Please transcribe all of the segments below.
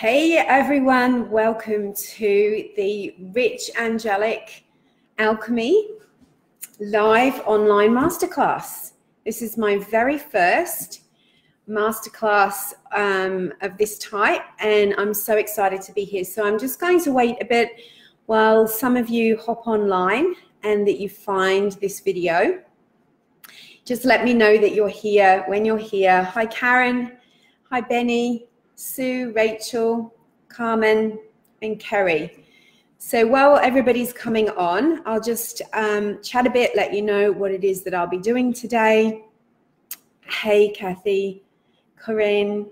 Hey everyone, welcome to the Rich Angelic Alchemy live online masterclass. This is my very first masterclass of this type, and I'm so excited to be here. So I'm just going to wait a bit while some of you hop online and that you find this video. Just let me know that you're here when you're here. Hi Karen, hi Benny, Sue, Rachel, Carmen, and Kerry. So while everybody's coming on, I'll just chat a bit, let you know what it is that I'll be doing today. Hey, Kathy, Corinne,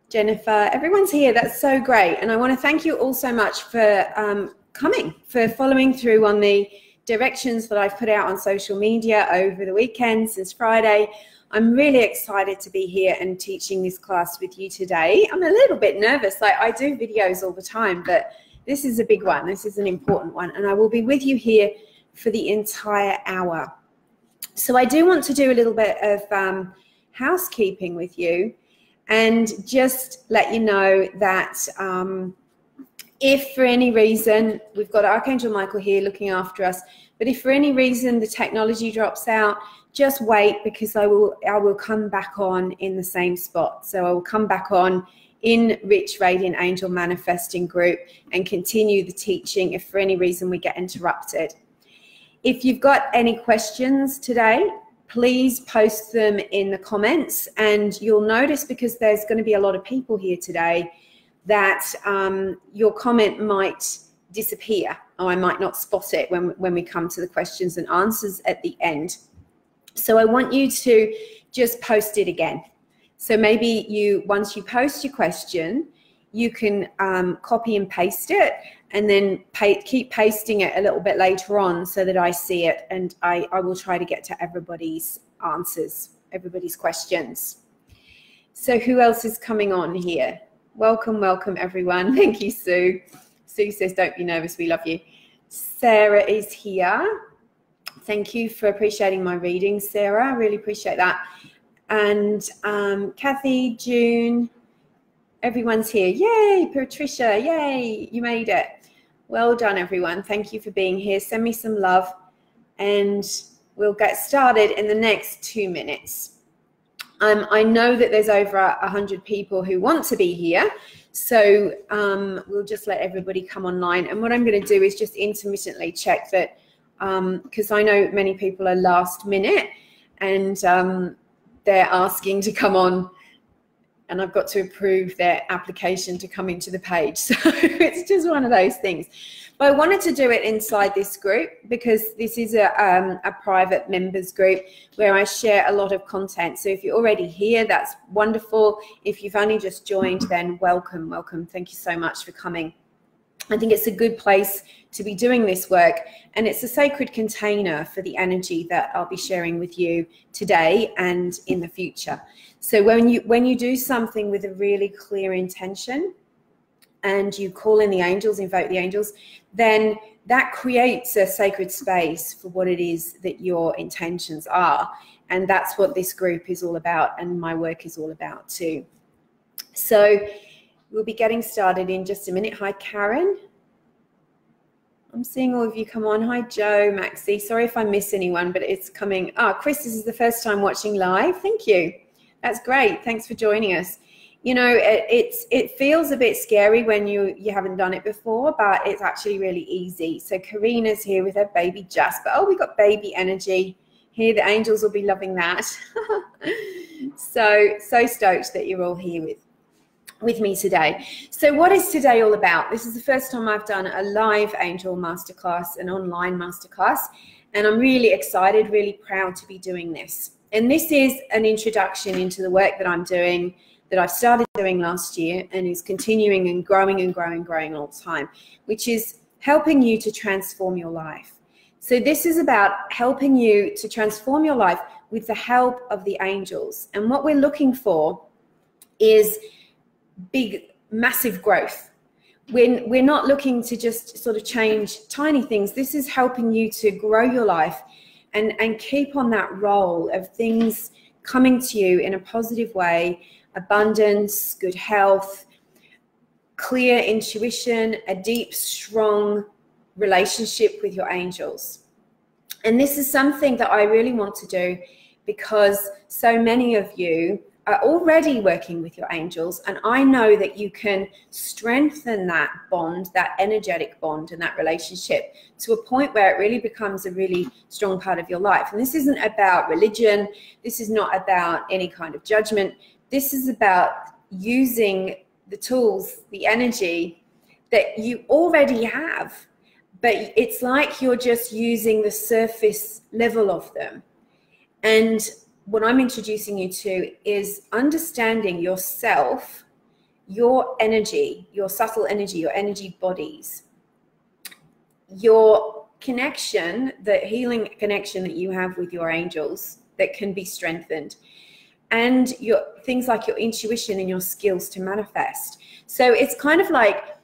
Jennifer, everyone's here. That's so great. And I want to thank you all so much for coming, for following through on the directions that I've put out on social media over the weekend since Friday. I'm really excited to be here and teaching this class with you today. I'm a little bit nervous. I do videos all the time, but this is a big one. This is an important one, and I will be with you here for the entire hour. So I do want to do a little bit of housekeeping with you and just let you know that if for any reason, we've got Archangel Michael here looking after us, but if for any reason the technology drops out, just wait, because I will come back on in the same spot. So I will come back on in Rich Radiant Angel Manifesting Group and continue the teaching if for any reason we get interrupted. If you've got any questions today, please post them in the comments, and you'll notice, because there's going to be a lot of people here today, that your comment might disappear, or I might not spot it when we come to the questions and answers at the end. So I want you to just post it again. So maybe once you post your question, you can copy and paste it, and then keep pasting it a little bit later on so that I see it, and I will try to get to everybody's answers, everybody's questions. So who else is coming on here? Welcome, welcome everyone. Thank you, Sue. Sue says, don't be nervous, we love you. Sarah is here. Thank you for appreciating my reading, Sarah. I really appreciate that. And Kathy, June, everyone's here. Yay, Patricia, yay, you made it. Well done, everyone. Thank you for being here. Send me some love, and we'll get started in the next 2 minutes. I know that there's over 100 people who want to be here, so we'll just let everybody come online. And what I'm going to do is just intermittently check that, because I know many people are last minute, and they're asking to come on, and I've got to approve their application to come into the page. So it's just one of those things. But I wanted to do it inside this group, because this is a private members group where I share a lot of content. So if you're already here, that's wonderful. If you've only just joined, then welcome, welcome. Thank you so much for coming. I think it's a good place to be doing this work, and it's a sacred container for the energy that I'll be sharing with you today and in the future. So when you do something with a really clear intention, and you call in the angels, invoke the angels, then that creates a sacred space for what it is that your intentions are. And that's what this group is all about, and my work is all about too. So we'll be getting started in just a minute. Hi, Karen. I'm seeing all of you come on. Hi, Joe, Maxie. Sorry if I miss anyone, but it's coming. Chris, this is the first time watching live. Thank you. That's great. Thanks for joining us. You know, it feels a bit scary when you haven't done it before, but it's actually really easy. So Karina's here with her baby Jasper. Oh, we got baby energy here. The angels will be loving that. So stoked that you're all here with me today. So what is today all about? This is the first time I've done a live angel masterclass, an online masterclass, and I'm really excited, really proud to be doing this. And this is an introduction into the work that I'm doing, that I started doing last year, and is continuing and growing and growing and growing all the time, which is helping you to transform your life. So this is about helping you to transform your life with the help of the angels. And what we're looking for is big, massive growth. We're not looking to just sort of change tiny things. This is helping you to grow your life and keep on that roll of things coming to you in a positive way, abundance, good health, clear intuition, a deep, strong relationship with your angels. And this is something that I really want to do because so many of you are already working with your angels, and I know that you can strengthen that bond, that energetic bond and that relationship to a point where it really becomes a really strong part of your life. And this isn't about religion. This is not about any kind of judgment. This is about using the tools, the energy that you already have, but it's like you're just using the surface level of them. And what I'm introducing you to is understanding yourself, your energy, your subtle energy, your energy bodies, your connection, the healing connection that you have with your angels that can be strengthened, and your things like your intuition and your skills to manifest. So it's kind of like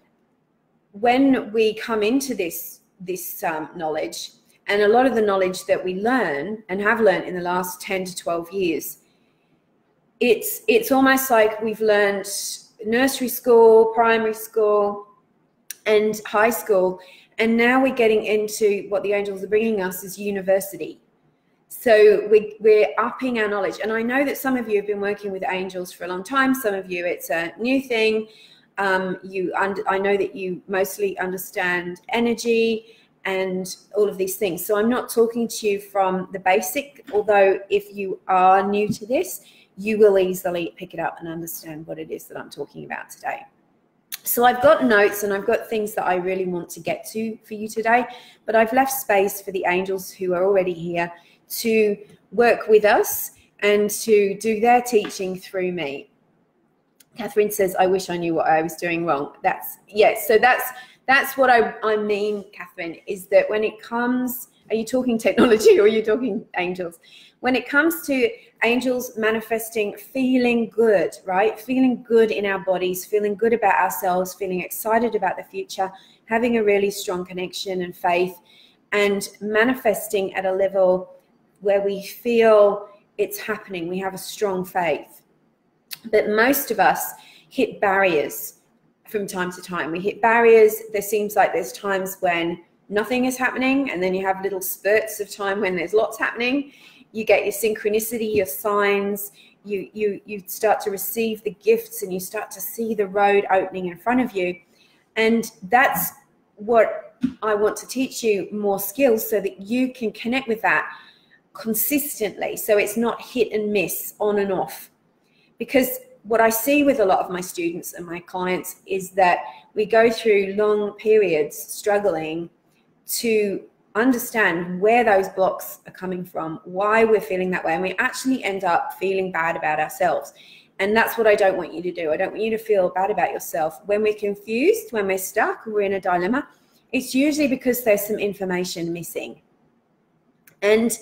when we come into this knowledge, and a lot of the knowledge that we learn and have learned in the last 10 to 12 years, it's almost like we've learned nursery school, primary school, and high school, and now we're getting into what the angels are bringing us is university. So we're upping our knowledge. And I know that some of you have been working with angels for a long time. Some of you, it's a new thing. I know that you mostly understand energy and all of these things. So I'm not talking to you from the basic, although if you are new to this, you will easily pick it up and understand what it is that I'm talking about today. So I've got notes and I've got things that I really want to get to for you today, but I've left space for the angels who are already here to work with us and to do their teaching through me. Catherine says, I wish I knew what I was doing wrong. That's what I mean, Catherine, is that when it comes, are you talking technology or are you talking angels? When it comes to angels manifesting, feeling good, right? Feeling good in our bodies, feeling good about ourselves, feeling excited about the future, having a really strong connection and faith, and manifesting at a level where we feel it's happening. We have a strong faith. But most of us hit barriers from time to time. We hit barriers. There seems like there's times when nothing is happening, and then you have little spurts of time when there's lots happening. You get your synchronicity, your signs, you start to receive the gifts, and you start to see the road opening in front of you. And that's what I want to teach you, more skills so that you can connect with that consistently. So it's not hit and miss, on and off. Because what I see with a lot of my students and my clients is that we go through long periods struggling to understand where those blocks are coming from, why we're feeling that way, and we actually end up feeling bad about ourselves. And that's what I don't want you to do. I don't want you to feel bad about yourself. When we're confused, when we're stuck, we're in a dilemma, it's usually because there's some information missing. And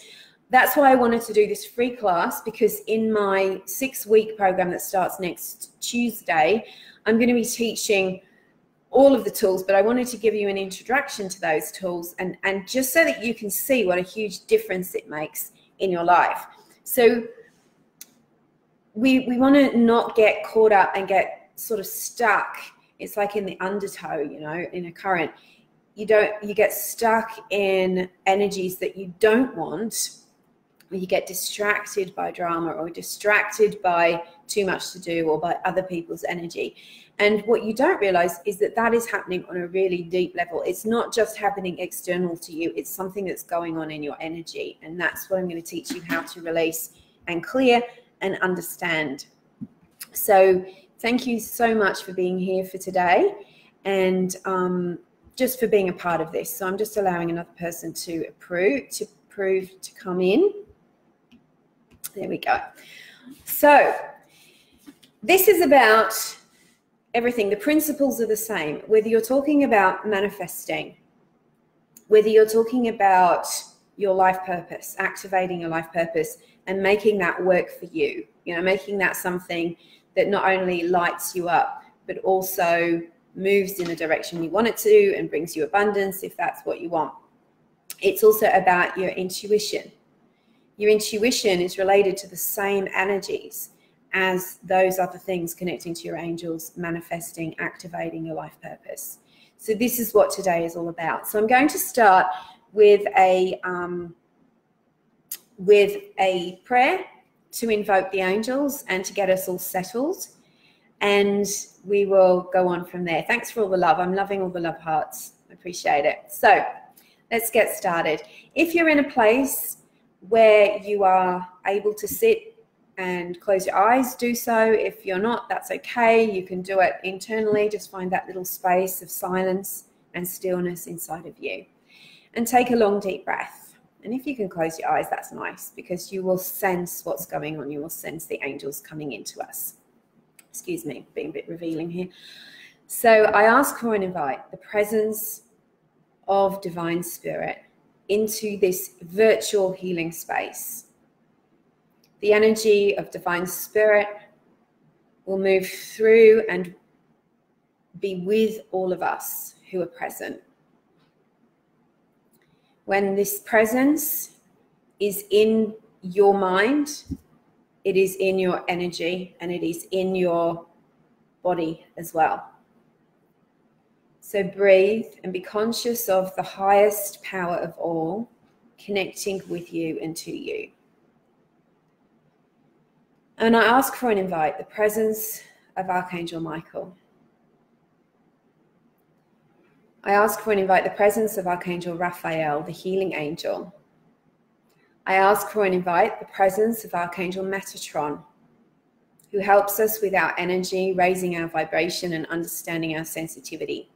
that's why I wanted to do this free class, because in my 6-week program that starts next Tuesday, I'm going to be teaching all of the tools, but I wanted to give you an introduction to those tools and just so that you can see what a huge difference it makes in your life. So we want to not get caught up and get sort of stuck. It's like in the undertow, you know, in a current. You get stuck in energies that you don't want, or you get distracted by drama or distracted by too much to do or by other people's energy. And what you don't realize is that that is happening on a really deep level. It's not just happening external to you. It's something that's going on in your energy. And that's what I'm going to teach you how to release and clear and understand. So thank you so much for being here for today, and just for being a part of this. So I'm just allowing another person to approve to come in. There we go. So this is about everything. The principles are the same, whether you're talking about manifesting, whether you're talking about your life purpose, activating your life purpose and making that work for you, you know, making that something that not only lights you up, but also moves in the direction you want it to and brings you abundance if that's what you want. It's also about your intuition. Your intuition is related to the same energies as those other things connecting to your angels, manifesting, activating your life purpose. So this is what today is all about. So I'm going to start with a prayer to invoke the angels and to get us all settled. And we will go on from there. Thanks for all the love. I'm loving all the love hearts. I appreciate it. So let's get started. If you're in a place where you are able to sit and close your eyes, do so. If you're not, that's okay. You can do it internally. Just find that little space of silence and stillness inside of you. And take a long, deep breath. And if you can close your eyes, that's nice, because you will sense what's going on. You will sense the angels coming into us. Excuse me, being a bit revealing here. So I ask for and invite the presence of Divine Spirit into this virtual healing space. The energy of Divine Spirit will move through and be with all of us who are present. When this presence is in your mind, it is in your energy, and it is in your body as well. So breathe and be conscious of the highest power of all connecting with you and to you. And I ask for and invite the presence of Archangel Michael. I ask for and invite the presence of Archangel Raphael, the healing angel. I ask for and invite the presence of Archangel Metatron, who helps us with our energy, raising our vibration and understanding our sensitivity.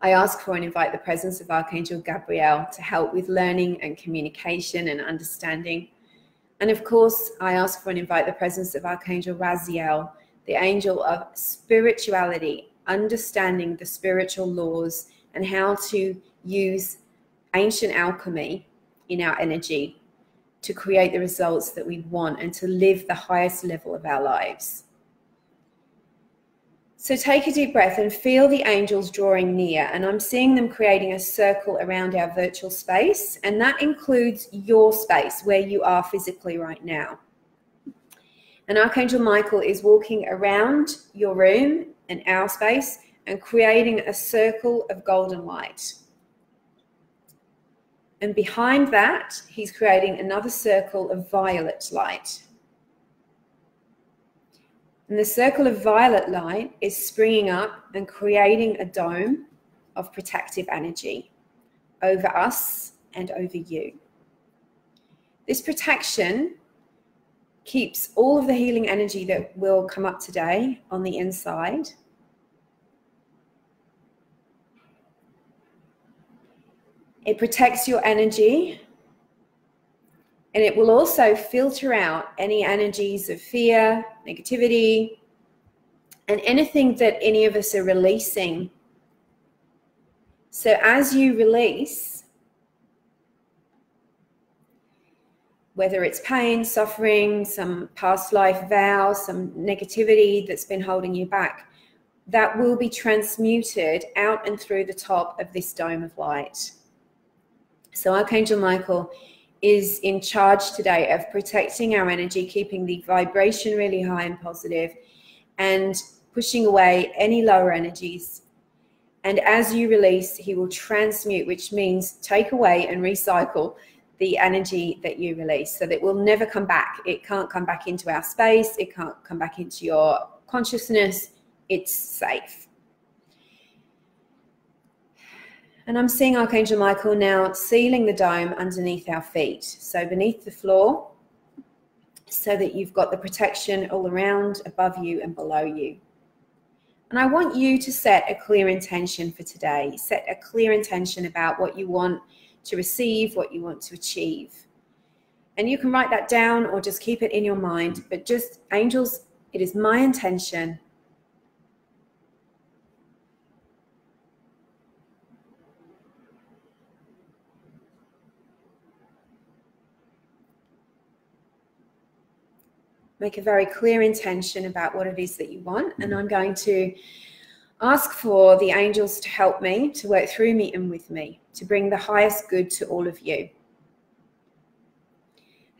I ask for and invite the presence of Archangel Gabriel to help with learning and communication and understanding. And of course, I ask for and invite the presence of Archangel Raziel, the angel of spirituality, understanding the spiritual laws and how to use ancient alchemy in our energy to create the results that we want and to live the highest level of our lives. So take a deep breath and feel the angels drawing near. And I'm seeing them creating a circle around our virtual space. And that includes your space where you are physically right now. And Archangel Michael is walking around your room and our space and creating a circle of golden light. And behind that, he's creating another circle of violet light. And the circle of violet light is springing up and creating a dome of protective energy over us and over you. This protection keeps all of the healing energy that will come up today on the inside. It protects your energy, and it will also filter out any energies of fear, negativity, and anything that any of us are releasing. So as you release, whether it's pain, suffering, some past life vow, some negativity that's been holding you back, that will be transmuted out and through the top of this dome of light. So Archangel Michael is in charge today of protecting our energy, keeping the vibration really high and positive, and pushing away any lower energies. And as you release, he will transmute, which means take away and recycle the energy that you release, so that it will never come back. It can't come back into our space. It can't come back into your consciousness. It's safe. And I'm seeing Archangel Michael now sealing the dome underneath our feet. So beneath the floor, so that you've got the protection all around, above you and below you. And I want you to set a clear intention for today. Set a clear intention about what you want to receive, what you want to achieve. And you can write that down or just keep it in your mind. But just, angels, it is my intention make a very clear intention about what it is that you want. And I'm going to ask for the angels to help me, to work through me and with me, to bring the highest good to all of you.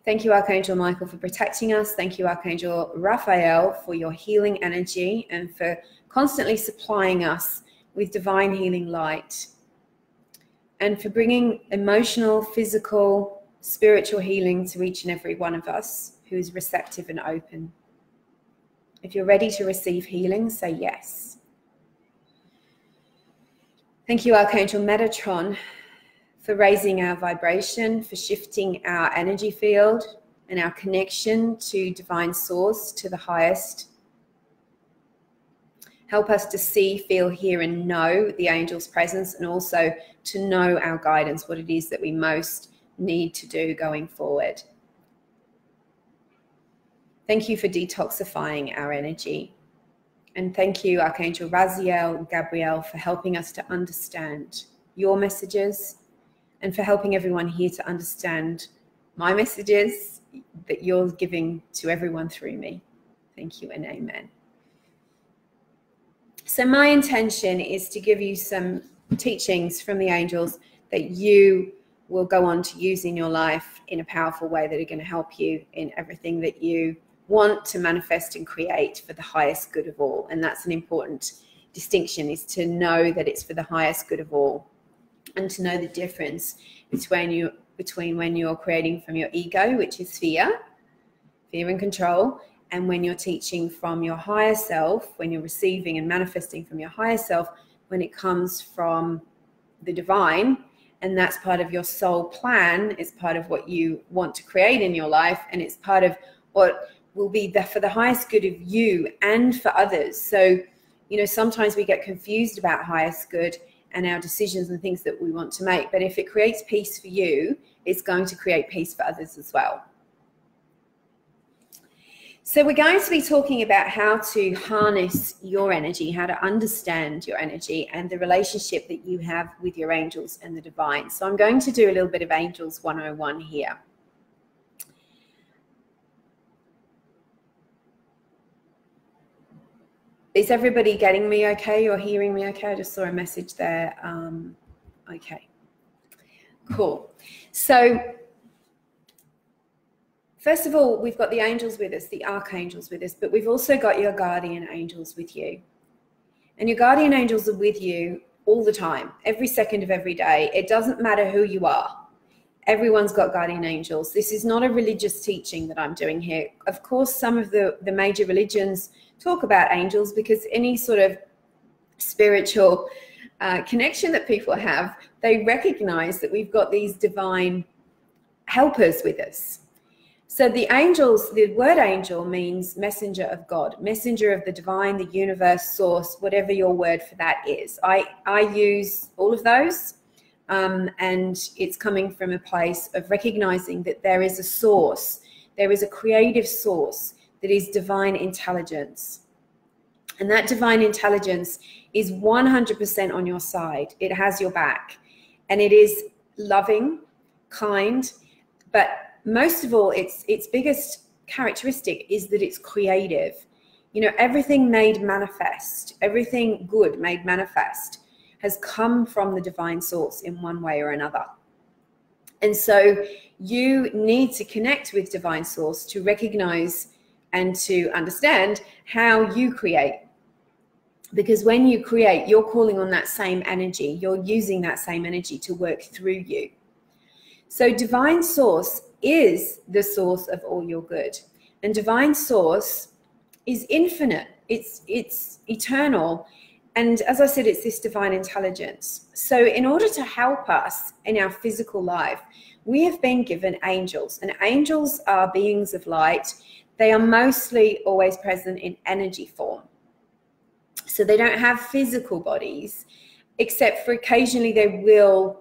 Thank you, Archangel Michael, for protecting us. Thank you, Archangel Raphael, for your healing energy and for constantly supplying us with divine healing light, and for bringing emotional, physical, spiritual healing to each and every one of us who is receptive and open. If you're ready to receive healing, say yes. Thank you, Archangel Metatron, for raising our vibration, for shifting our energy field and our connection to divine source, to the highest. Help us to see, feel, hear, and know the angel's presence, and also to know our guidance, what it is that we most need to do going forward. Thank you for detoxifying our energy. And thank you, Archangel Raziel and Gabrielle, for helping us to understand your messages and for helping everyone here to understand my messages that you're giving to everyone through me. Thank you and amen. So my intention is to give you some teachings from the angels that you will go on to use in your life in a powerful way, that are going to help you in everything that you want to manifest and create for the highest good of all. And that's an important distinction, is to know that it's for the highest good of all, and to know the difference between when you're creating from your ego, which is fear and control, and when you're teaching from your higher self, when you're receiving and manifesting from your higher self, when it comes from the divine. And that's part of your soul plan. It's part of what you want to create in your life, and it's part of what will be for the highest good of you and for others. So, you know, sometimes we get confused about highest good and our decisions and things that we want to make. But if it creates peace for you, it's going to create peace for others as well. So we're going to be talking about how to harness your energy, how to understand your energy and the relationship that you have with your angels and the divine. So I'm going to do a little bit of Angels 101 here. Is everybody getting me okay or hearing me okay? I just saw a message there. Okay, cool. So first of all, we've got the angels with us, the archangels with us, but we've also got your guardian angels with you. And your guardian angels are with you all the time, every second of every day. It doesn't matter who you are. Everyone's got guardian angels. This is not a religious teaching that I'm doing here. Of course, some of the major religions talk about angels, because any sort of spiritual connection that people have, they recognize that we've got these divine helpers with us. So the angels, the word angel means messenger of God, messenger of the divine, the universe, source, whatever your word for that is. I use all of those, and it's coming from a place of recognizing that there is a source, there is a creative source that is divine intelligence. And that divine intelligence is 100% on your side. It has your back, and it is loving, kind, but most of all, its biggest characteristic is that it's creative. You know, everything made manifest, everything good made manifest has come from the divine source in one way or another. And so you need to connect with divine source to recognize and to understand how you create. Because when you create, you're calling on that same energy. You're using that same energy to work through you. So divine source is the source of all your good. And divine source is infinite. It's eternal. And as I said, it's this divine intelligence. So in order to help us in our physical life, we have been given angels. And angels are beings of light. They are mostly always present in energy form. So they don't have physical bodies, except for occasionally they will,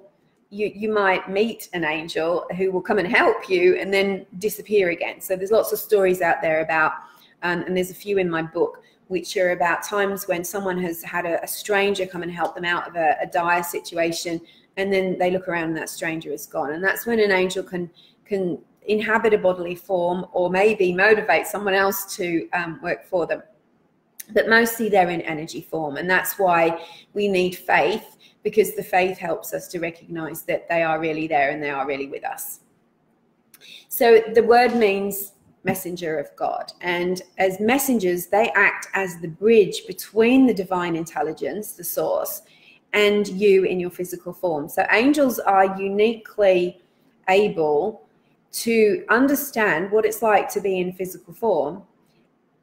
you might meet an angel who will come and help you and then disappear again. So there's lots of stories out there about, and there's a few in my book, which are about times when someone has had a stranger come and help them out of a dire situation, and then they look around and that stranger is gone. And that's when an angel can inhabit a bodily form, or maybe motivate someone else to work for them. But mostly they're in energy form. And that's why we need faith, because the faith helps us to recognize that they are really there and they are really with us. So the word means messenger of God. And as messengers, they act as the bridge between the divine intelligence, the source, and you in your physical form. So angels are uniquely able to understand what it's like to be in physical form.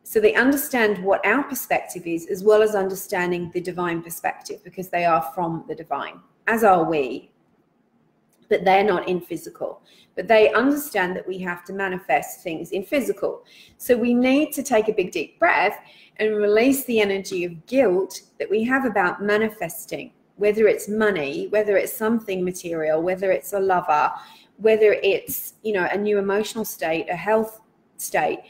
So they understand what our perspective is, as well as understanding the divine perspective, because they are from the divine, as are we. But they're not in physical. But they understand that we have to manifest things in physical. So we need to take a big, deep breath and release the energy of guilt that we have about manifesting, whether it's money, whether it's something material, whether it's a lover, whether it's, you know, a new emotional state, a health state.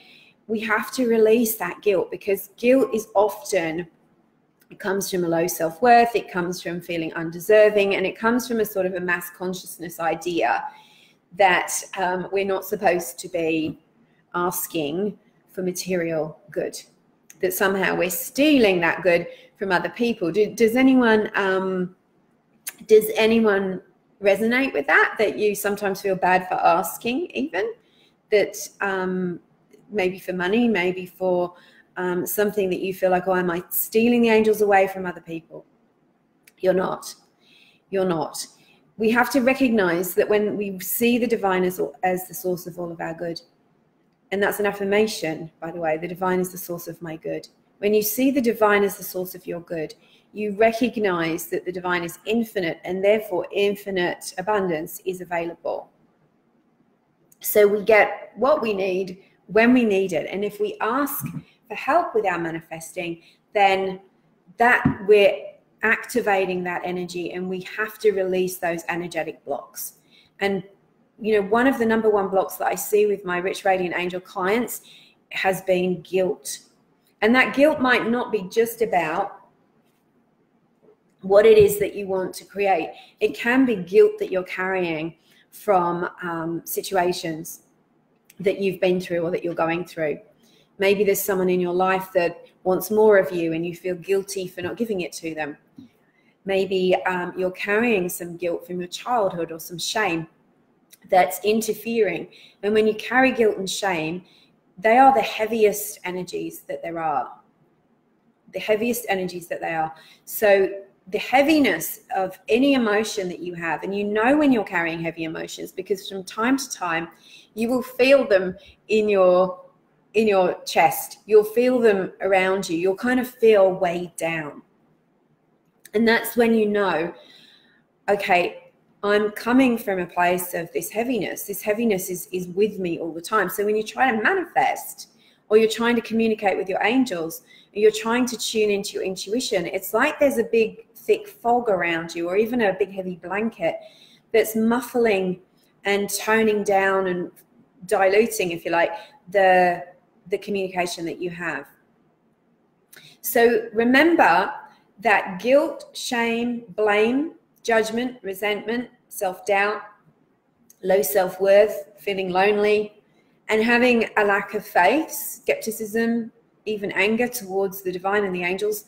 We have to release that guilt, because guilt is often, it comes from a low self-worth, it comes from feeling undeserving, and it comes from a sort of a mass consciousness idea that we're not supposed to be asking for material good, that somehow we're stealing that good from other people. Does anyone resonate with that, that you sometimes feel bad for asking, even that maybe for money, maybe for something that you feel like, oh, am I stealing the angels away from other people? You're not. You're not. We have to recognize that when we see the divine as the source of all of our good, and that's an affirmation, by the way, the divine is the source of my good. When you see the divine as the source of your good, you recognize that the divine is infinite, and therefore infinite abundance is available. So we get what we need when we need it. And if we ask for help with our manifesting, then that we're activating that energy, and we have to release those energetic blocks. And you know, one of the number one blocks that I see with my Rich Radiant Angel clients has been guilt. And that guilt might not be just about what it is that you want to create. It can be guilt that you're carrying from situations that you've been through or that you're going through. Maybe there's someone in your life that wants more of you and you feel guilty for not giving it to them. Maybe you're carrying some guilt from your childhood or some shame that's interfering. And when you carry guilt and shame, they are the heaviest energies that there are. The heaviest energies that they are. So the heaviness of any emotion that you have, and you know when you're carrying heavy emotions, because from time to time you will feel them in your chest, you'll feel them around you, you'll kind of feel weighed down. And that's when you know, okay, I'm coming from a place of this heaviness. This heaviness is with me all the time. So when you try to manifest, or you're trying to communicate with your angels, or you're trying to tune into your intuition, it's like there's a big thick fog around you, or even a big heavy blanket that's muffling and toning down and diluting, if you like, the communication that you have. So remember that guilt, shame, blame, judgment, resentment, self-doubt, low self-worth, feeling lonely, and having a lack of faith, skepticism, even anger towards the divine and the angels,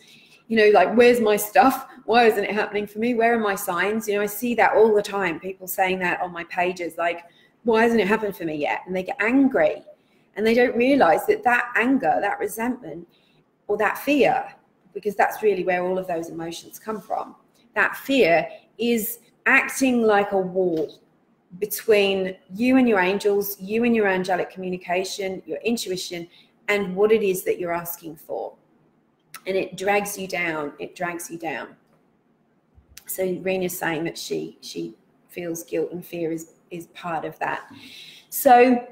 you know, like, where's my stuff? Why isn't it happening for me? Where are my signs? You know, I see that all the time, people saying that on my pages, like, why hasn't it happened for me yet? And they get angry, and they don't realize that that anger, that resentment, or that fear, because that's really where all of those emotions come from, that fear is acting like a wall between you and your angels, you and your angelic communication, your intuition, and what it is that you're asking for. And it drags you down. It drags you down. So Rena's saying that she feels guilt and fear is part of that. So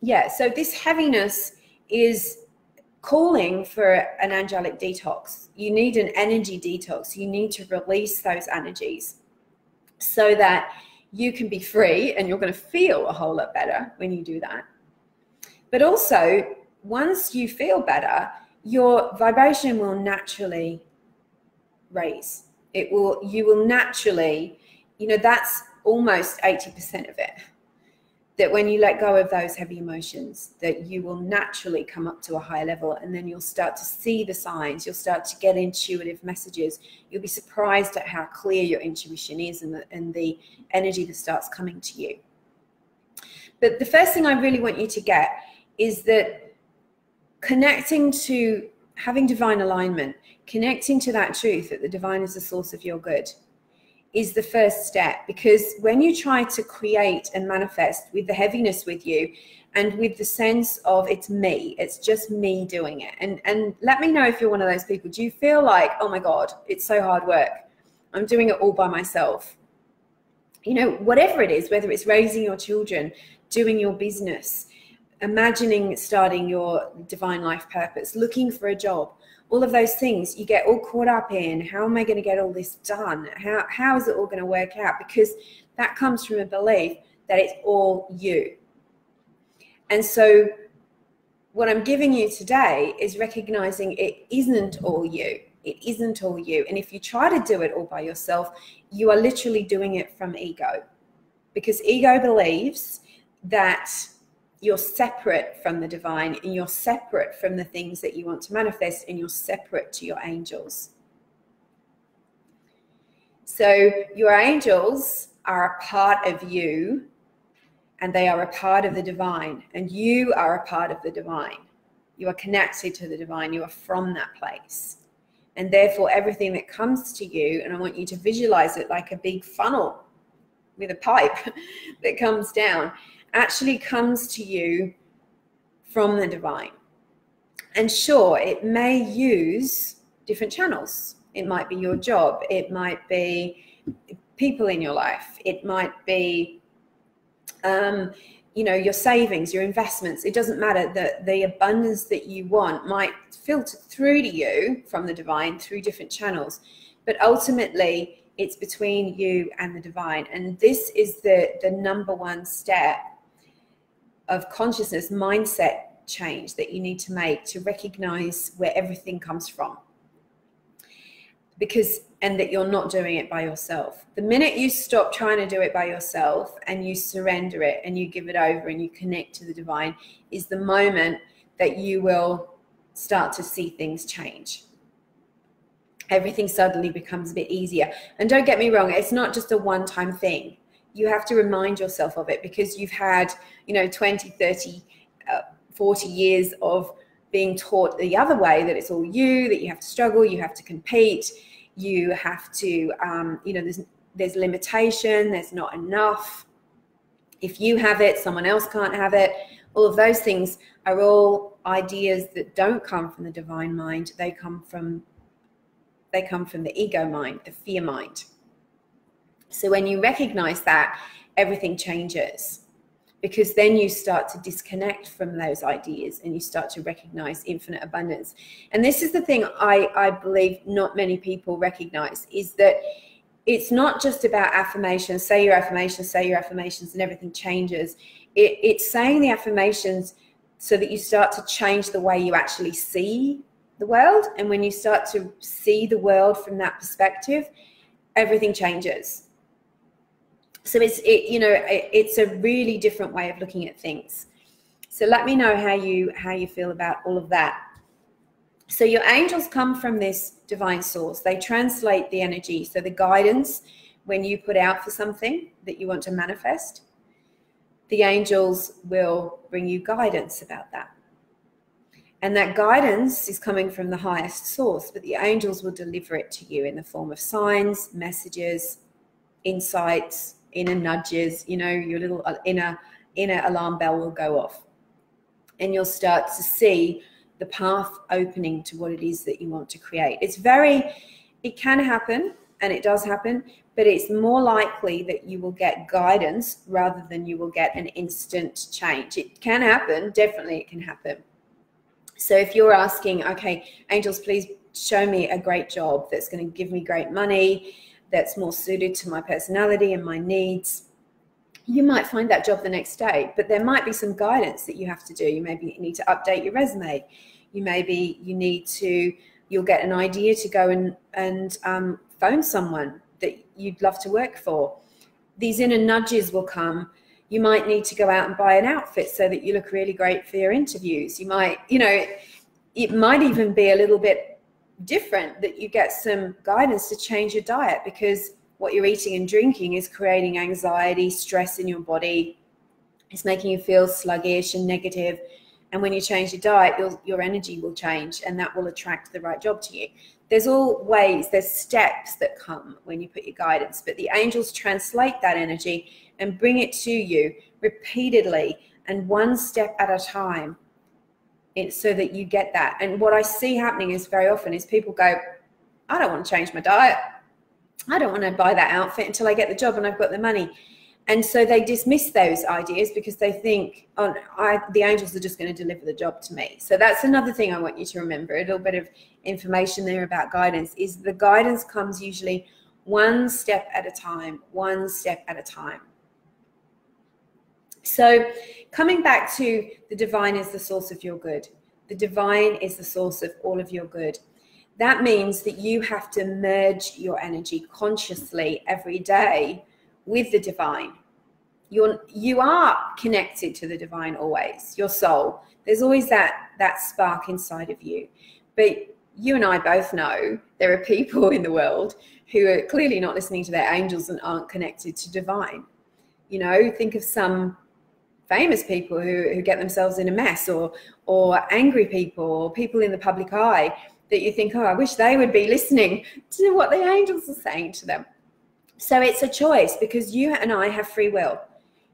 yeah, so this heaviness is calling for an angelic detox. You need an energy detox. You need to release those energies so that you can be free, and you're going to feel a whole lot better when you do that. But also, once you feel better, your vibration will naturally raise. You will naturally, you know, that's almost 80% of it. That when you let go of those heavy emotions, that you will naturally come up to a higher level, and then you'll start to see the signs. You'll start to get intuitive messages. You'll be surprised at how clear your intuition is, and the energy that starts coming to you. But the first thing I really want you to get is that connecting to having divine alignment, connecting to that truth that the divine is the source of your good, is the first step. Because when you try to create and manifest with the heaviness with you and with the sense of it's me, it's just me doing it. And let me know if you're one of those people. Do you feel like, oh my God, it's so hard work, I'm doing it all by myself? You know, whatever it is, whether it's raising your children, doing your business, imagining starting your divine life purpose, looking for a job, all of those things, you get all caught up in, how am I going to get all this done? How is it all going to work out? Because that comes from a belief that it's all you. And so what I'm giving you today is recognizing it isn't all you. It isn't all you. And if you try to do it all by yourself, you are literally doing it from ego. Because ego believes that you're separate from the divine, and you're separate from the things that you want to manifest, and you're separate to your angels. So your angels are a part of you, and they are a part of the divine, and you are a part of the divine. You are connected to the divine. You are from that place. And therefore, everything that comes to you, and I want you to visualize it like a big funnel with a pipe that comes down, actually comes to you from the divine. And sure, it may use different channels. It might be your job. It might be people in your life. It might be, you know, your savings, your investments. It doesn't matter. The abundance that you want might filter through to you from the divine through different channels. But ultimately, it's between you and the divine. And this is the number one step of consciousness mindset change that you need to make to recognize where everything comes from. And that you're not doing it by yourself. The minute you stop trying to do it by yourself and you surrender it and you give it over and you connect to the divine, is the moment that you will start to see things change. Everything suddenly becomes a bit easier. And don't get me wrong, it's not just a one-time thing. You have to remind yourself of it, because you've had, you know, 20, 30, 40 years of being taught the other way, that it's all you, that you have to struggle, you have to compete, you have to, you know, there's limitation, there's not enough. If you have it, someone else can't have it. All of those things are all ideas that don't come from the divine mind. They come from the ego mind, the fear mind. So when you recognize that, everything changes, because then you start to disconnect from those ideas and you start to recognize infinite abundance. And this is the thing I believe not many people recognize, is that it's not just about affirmations, say your affirmations, and everything changes. It's saying the affirmations so that you start to change the way you actually see the world. And when you start to see the world from that perspective, everything changes. So it's a really different way of looking at things. So let me know how you feel about all of that. So your angels come from this divine source. They translate the energy. So the guidance, when you put out for something that you want to manifest, the angels will bring you guidance about that. And that guidance is coming from the highest source, but the angels will deliver it to you in the form of signs, messages, insights, inner nudges. You know, your little inner alarm bell will go off, and you'll start to see the path opening to what it is that you want to create. It can happen, and it does happen, but it's more likely that you will get guidance rather than you will get an instant change. It can happen, definitely it can happen. So if you're asking, okay, angels, please show me a great job that's going to give me great money, that's more suited to my personality and my needs, you might find that job the next day. But there might be some guidance that you have to do. You maybe need to update your resume. You'll get an idea to go and phone someone that you'd love to work for. These inner nudges will come. You might need to go out and buy an outfit so that you look really great for your interviews. You might, it might even be a little bit different, that you get some guidance to change your diet, because what you're eating and drinking is creating anxiety, stress in your body, It's making you feel sluggish and negative. And when you change your diet, your energy will change, and that will attract the right job to you. There's there's steps that come when you put your guidance, but the angels translate that energy and bring it to you repeatedly and one step at a time, so that you get that. And what I see happening is very often is people go, I don't want to change my diet. I don't want to buy that outfit until I get the job and I've got the money. And so they dismiss those ideas because they think, oh, the angels are just going to deliver the job to me. So that's another thing I want you to remember. A little bit of information there about guidance is the guidance comes usually one step at a time, one step at a time. So coming back to the divine is the source of your good. The divine is the source of all of your good. That means that you have to merge your energy consciously every day with the divine. You are connected to the divine always, your soul. There's always that spark inside of you. But you and I both know there are people in the world who are clearly not listening to their angels and aren't connected to divine. You know, think of some famous people who get themselves in a mess, or angry people, or people in the public eye that you think, oh, I wish they would be listening to what the angels are saying to them. So it's a choice, because you and I have free will.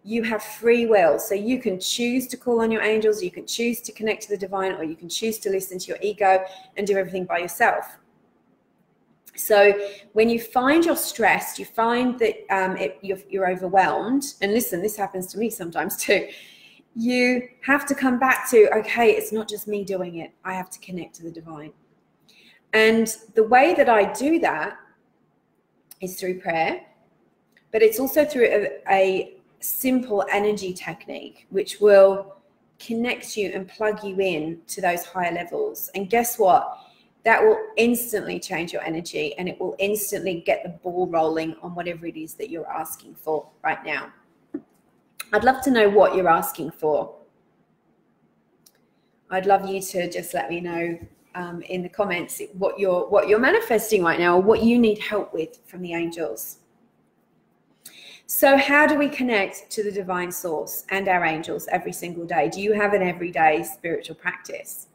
You have free will. So you can choose to call on your angels, you can choose to connect to the divine, or you can choose to listen to your ego and do everything by yourself. So when you find you're stressed, you find that you're overwhelmed, and listen, this happens to me sometimes too, you have to come back to, okay, it's not just me doing it. I have to connect to the divine. And the way that I do that is through prayer, but it's also through a simple energy technique, which will connect you and plug you in to those higher levels. And guess what? That will instantly change your energy, and it will instantly get the ball rolling on whatever it is that you're asking for right now. I'd love to know what you're asking for. I'd love you to just let me know in the comments what you're manifesting right now, or what you need help with from the angels. So how do we connect to the divine source and our angels every single day? Do you have an everyday spiritual practice?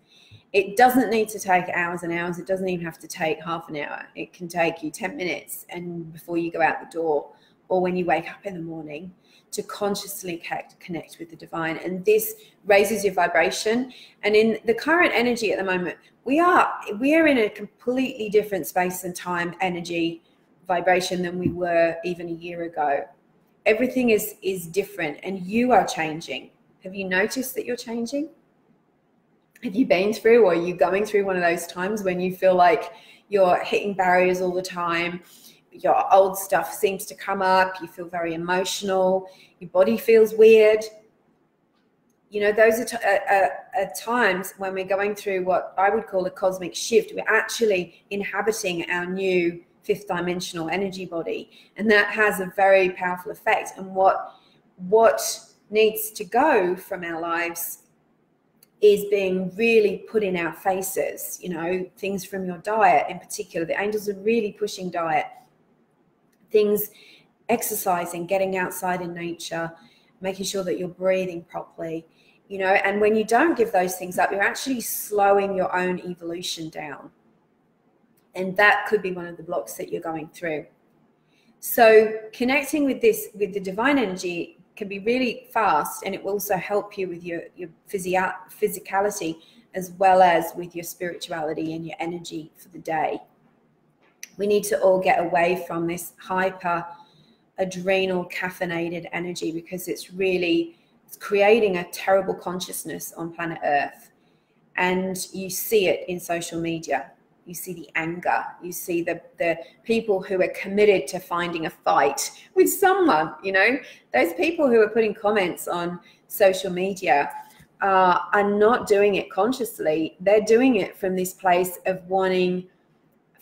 It doesn't need to take hours and hours. It doesn't even have to take half an hour. It can take you 10 minutes and before you go out the door, or when you wake up in the morning, to consciously connect with the divine. And this raises your vibration. And in the current energy at the moment, we are in a completely different space and time, energy, vibration than we were even a year ago. Everything is different, and you are changing. Have you noticed that you're changing? Have you been through, or are you going through one of those times when you feel like you're hitting barriers all the time? Your old stuff seems to come up. You feel very emotional. Your body feels weird. You know, those are times when we're going through what I would call a cosmic shift. We're actually inhabiting our new fifth dimensional energy body, and that has a very powerful effect. And what needs to go from our lives is being really put in our faces. You know, things from your diet in particular. The angels are really pushing diet. Things, exercising, getting outside in nature, making sure that you're breathing properly, you know. And when you don't give those things up, you're actually slowing your own evolution down. And that could be one of the blocks that you're going through. So connecting with the divine energy can be really fast, and it will also help you with your physicality, as well as with your spirituality and your energy for the day. We need to all get away from this hyper adrenal caffeinated energy, because it's creating a terrible consciousness on planet Earth. And you see it in social media. You see the anger. You see the people who are committed to finding a fight with someone. You know, those people who are putting comments on social media are not doing it consciously. They're doing it from this place of wanting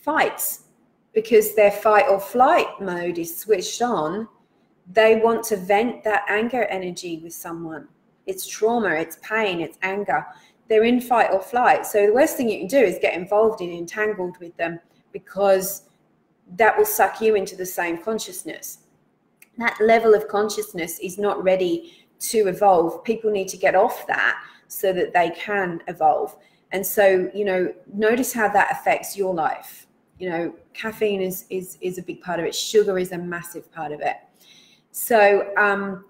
fights, because their fight or flight mode is switched on. They want to vent that anger energy with someone. It's trauma, it's pain, it's anger. They're in fight or flight. So the worst thing you can do is get involved and entangled with them, because that will suck you into the same consciousness. That level of consciousness is not ready to evolve. People need to get off that so that they can evolve. And so, you know, notice how that affects your life. You know, caffeine is a big part of it. Sugar is a massive part of it. So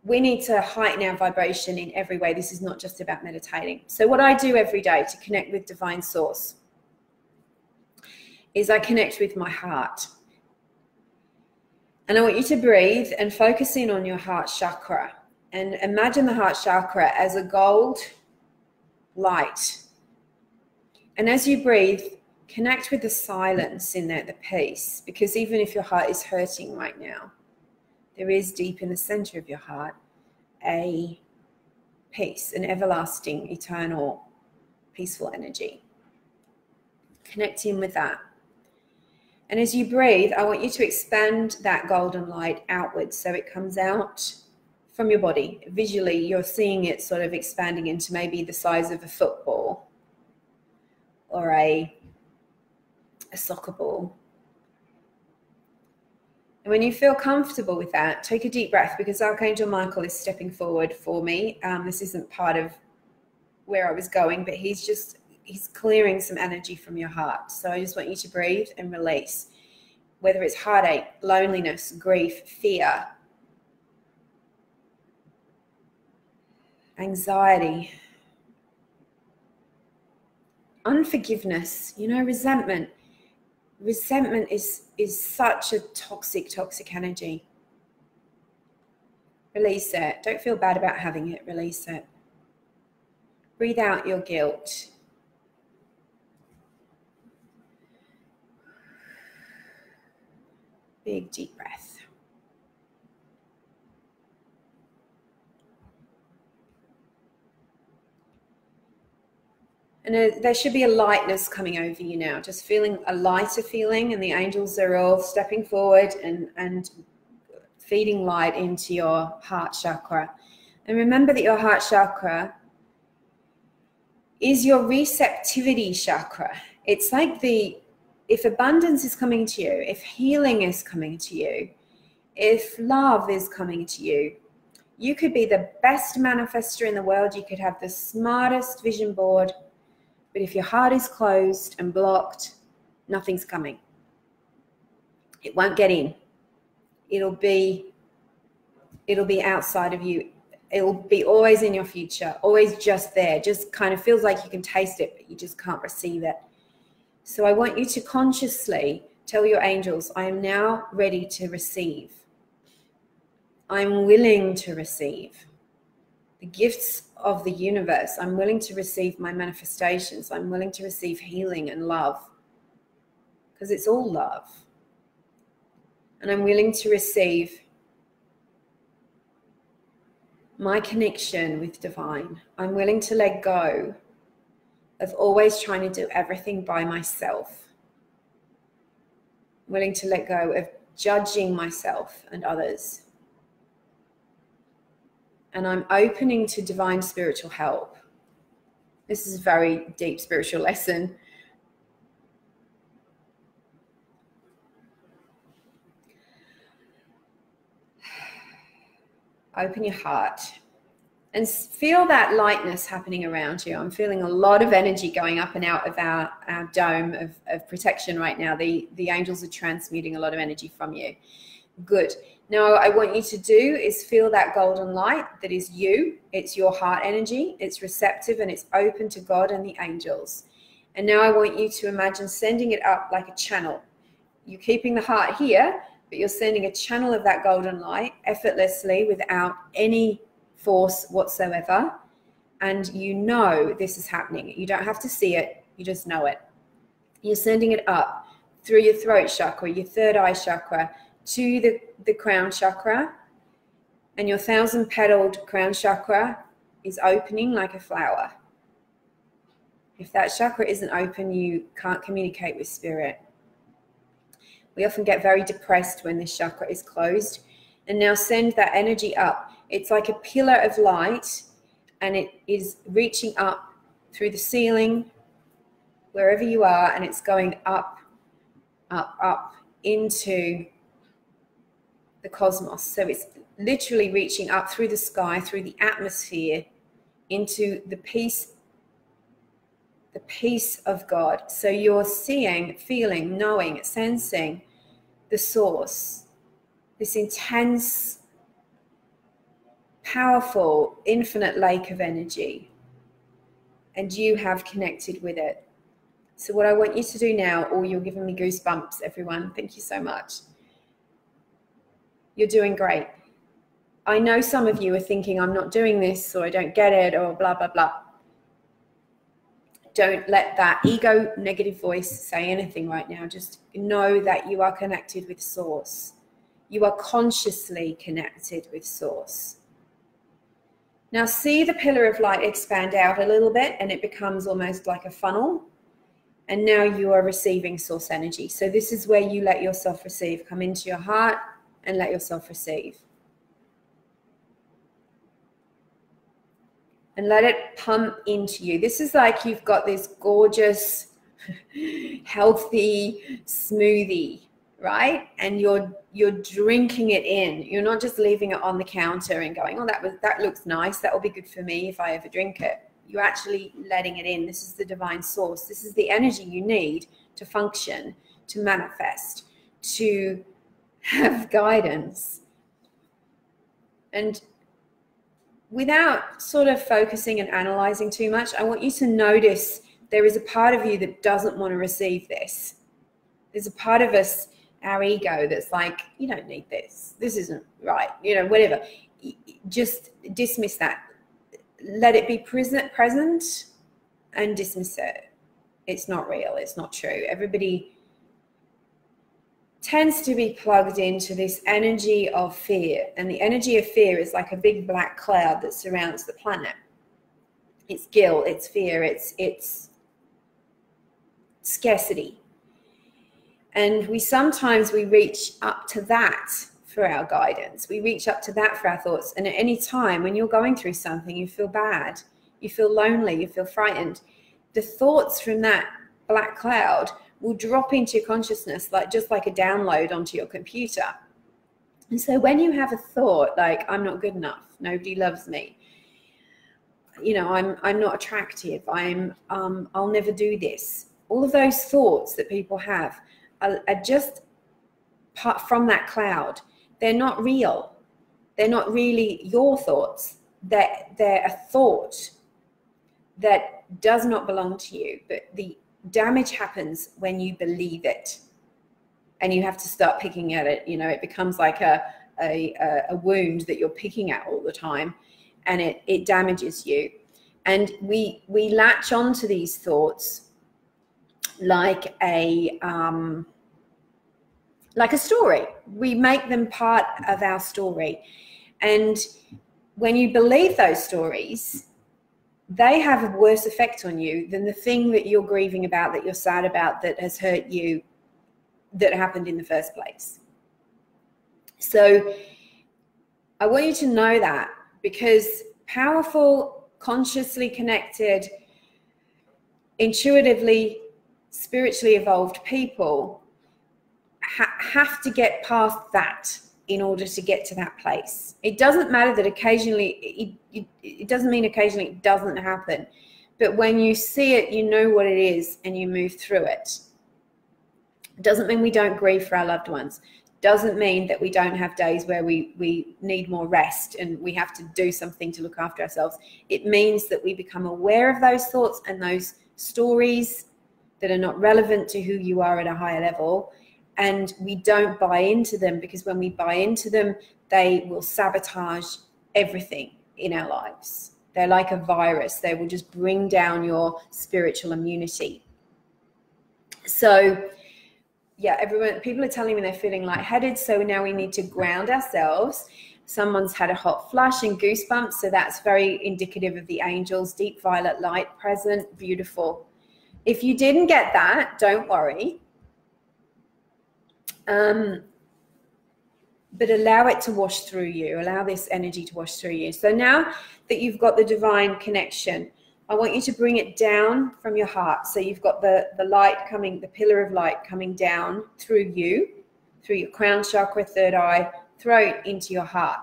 we need to heighten our vibration in every way. This is not just about meditating. So what I do every day to connect with divine source is I connect with my heart. And I want you to breathe and focus in on your heart chakra. And imagine the heart chakra as a gold light. And as you breathe, connect with the silence in there, the peace. Because even if your heart is hurting right now, there is deep in the center of your heart a peace, an everlasting, eternal, peaceful energy. Connect in with that. And as you breathe, I want you to expand that golden light outwards so it comes out from your body. Visually, you're seeing it sort of expanding into maybe the size of a football or a soccer ball. And when you feel comfortable with that, take a deep breath, because Archangel Michael is stepping forward for me. This isn't part of where I was going, but he's clearing some energy from your heart. So I just want you to breathe and release, whether it's heartache, loneliness, grief, fear, anxiety, unforgiveness, you know, resentment. Resentment is such a toxic energy. Release it. Don't feel bad about having it. Release it. Breathe out your guilt. Big deep breath. And there should be a lightness coming over you now, just feeling a lighter feeling, and the angels are all stepping forward and feeding light into your heart chakra. And remember that your heart chakra is your receptivity chakra. It's like if abundance is coming to you, if healing is coming to you, if love is coming to you, you could be the best manifester in the world. You could have the smartest vision board. But if your heart is closed and blocked, nothing's coming. It won't get in. It'll be outside of you. It'll be always in your future, always just there. Just kind of feels like you can taste it, but you just can't receive it. So I want you to consciously tell your angels, I am now ready to receive. I'm willing to receive the gifts of the universe. I'm willing to receive my manifestations. I'm willing to receive healing and love, because it's all love. And I'm willing to receive my connection with divine. I'm willing to let go of always trying to do everything by myself. I'm willing to let go of judging myself and others. And I'm opening to divine spiritual help. This is a very deep spiritual lesson. Open your heart and feel that lightness happening around you. I'm feeling a lot of energy going up and out of our dome of protection right now. The angels are transmuting a lot of energy from you. Good. Now, I want you to do is feel that golden light that is you. It's your heart energy. It's receptive and it's open to God and the angels. And now I want you to imagine sending it up like a channel. You're keeping the heart here, but you're sending a channel of that golden light effortlessly without any force whatsoever. And you know this is happening. You don't have to see it. You just know it. You're sending it up through your throat chakra, your third eye chakra, to the crown chakra, and your 1,000-petaled crown chakra is opening like a flower. If that chakra isn't open, you can't communicate with spirit. We often get very depressed when this chakra is closed. And now send that energy up. It's like a pillar of light, and it is reaching up through the ceiling, wherever you are, and it's going up, up, up into the cosmos. So it's literally reaching up through the sky, through the atmosphere, into the peace of God. So you're seeing, feeling, knowing, sensing the source, this intense, powerful, infinite lake of energy, and you have connected with it. So what I want you to do now, oh, you're giving me goosebumps, everyone. Thank you so much. You're doing great. I know some of you are thinking, I'm not doing this, or I don't get it, or blah, blah, blah. Don't let that ego negative voice say anything right now. Just know that you are connected with Source. You are consciously connected with Source. Now see the pillar of light expand out a little bit, and it becomes almost like a funnel. And now you are receiving Source energy. So this is where you let yourself receive. Come into your heart and let yourself receive. And let it pump into you. This is like you've got this gorgeous, healthy smoothie, right? And you're drinking it in. You're not just leaving it on the counter and going, oh, that looks nice. That will be good for me if I ever drink it. You're actually letting it in. This is the divine source. This is the energy you need to function, to manifest, to have guidance. And without sort of focusing and analyzing too much, I want you to notice there is a part of you that doesn't want to receive this. There's a part of us, our ego, that's like, you don't need this. This isn't right. You know, whatever. Just dismiss that. Let it be present and dismiss it. It's not real. It's not true. Everybody tends to be plugged into this energy of fear. And the energy of fear is like a big black cloud that surrounds the planet. It's guilt, it's fear, it's scarcity. And we reach up to that for our guidance. We reach up to that for our thoughts. And at any time when you're going through something, you feel bad, you feel lonely, you feel frightened, the thoughts from that black cloud will drop into your consciousness just like a download onto your computer. And so when you have a thought like, I'm not good enough, nobody loves me, you know, I'm not attractive, I'll never do this, all of those thoughts that people have are just from that cloud. They're not real. They're not really your thoughts. They're a thought that does not belong to you, but the damage happens when you believe it, and you have to start picking at it. You know, it becomes like a wound that you're picking at all the time, and it damages you. And we latch onto these thoughts like a story. We make them part of our story, and when you believe those stories, they have a worse effect on you than the thing that you're grieving about, that you're sad about, that has hurt you, that happened in the first place. So I want you to know that, because powerful, consciously connected, intuitively, spiritually evolved people have to get past that in order to get to that place. It doesn't matter that occasionally, it doesn't mean occasionally it doesn't happen, but when you see it, you know what it is and you move through it. It doesn't mean we don't grieve for our loved ones. Doesn't mean that we don't have days where we need more rest and we have to do something to look after ourselves. It means that we become aware of those thoughts and those stories that are not relevant to who you are at a higher level, and we don't buy into them, because when we buy into them, they will sabotage everything in our lives. They're like a virus. They will just bring down your spiritual immunity. So yeah, people are telling me they're feeling lightheaded. So now we need to ground ourselves. Someone's had a hot flush and goosebumps. So that's very indicative of the angels, deep violet light present. Beautiful. If you didn't get that, don't worry. But allow it to wash through you. Allow this energy to wash through you. So now that you've got the divine connection, I want you to bring it down from your heart. So you've got the light coming, the pillar of light coming down through you, through your crown chakra, third eye, throat, into your heart.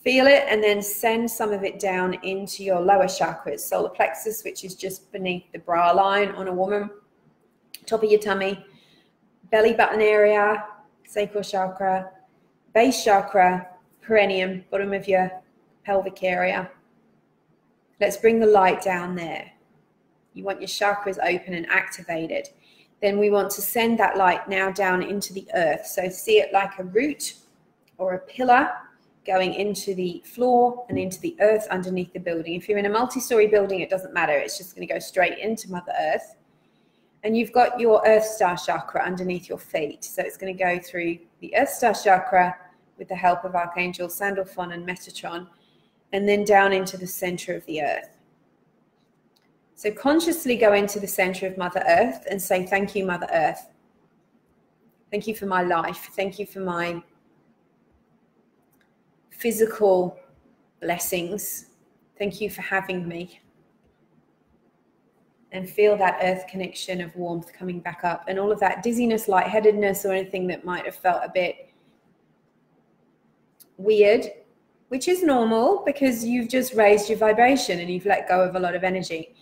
feel it, and then send some of it down into your lower chakras, solar plexus, which is just beneath the bra line on a woman, top of your tummy, belly button area, sacral chakra, base chakra, perineum, bottom of your pelvic area. Let's bring the light down there. You want your chakras open and activated. Then we want to send that light now down into the earth. So see it like a root or a pillar going into the floor and into the earth underneath the building. If you're in a multi-story building, it doesn't matter. It's just going to go straight into Mother Earth. And you've got your Earth Star chakra underneath your feet. So it's going to go through the Earth Star chakra with the help of Archangel Sandalphon and Metatron, and then down into the center of the earth. So consciously go into the center of Mother Earth and say, thank you, Mother Earth. Thank you for my life. Thank you for my physical blessings. Thank you for having me. And feel that earth connection of warmth coming back up, and all of that dizziness, lightheadedness, or anything that might have felt a bit weird, which is normal because you've just raised your vibration and you've let go of a lot of energy.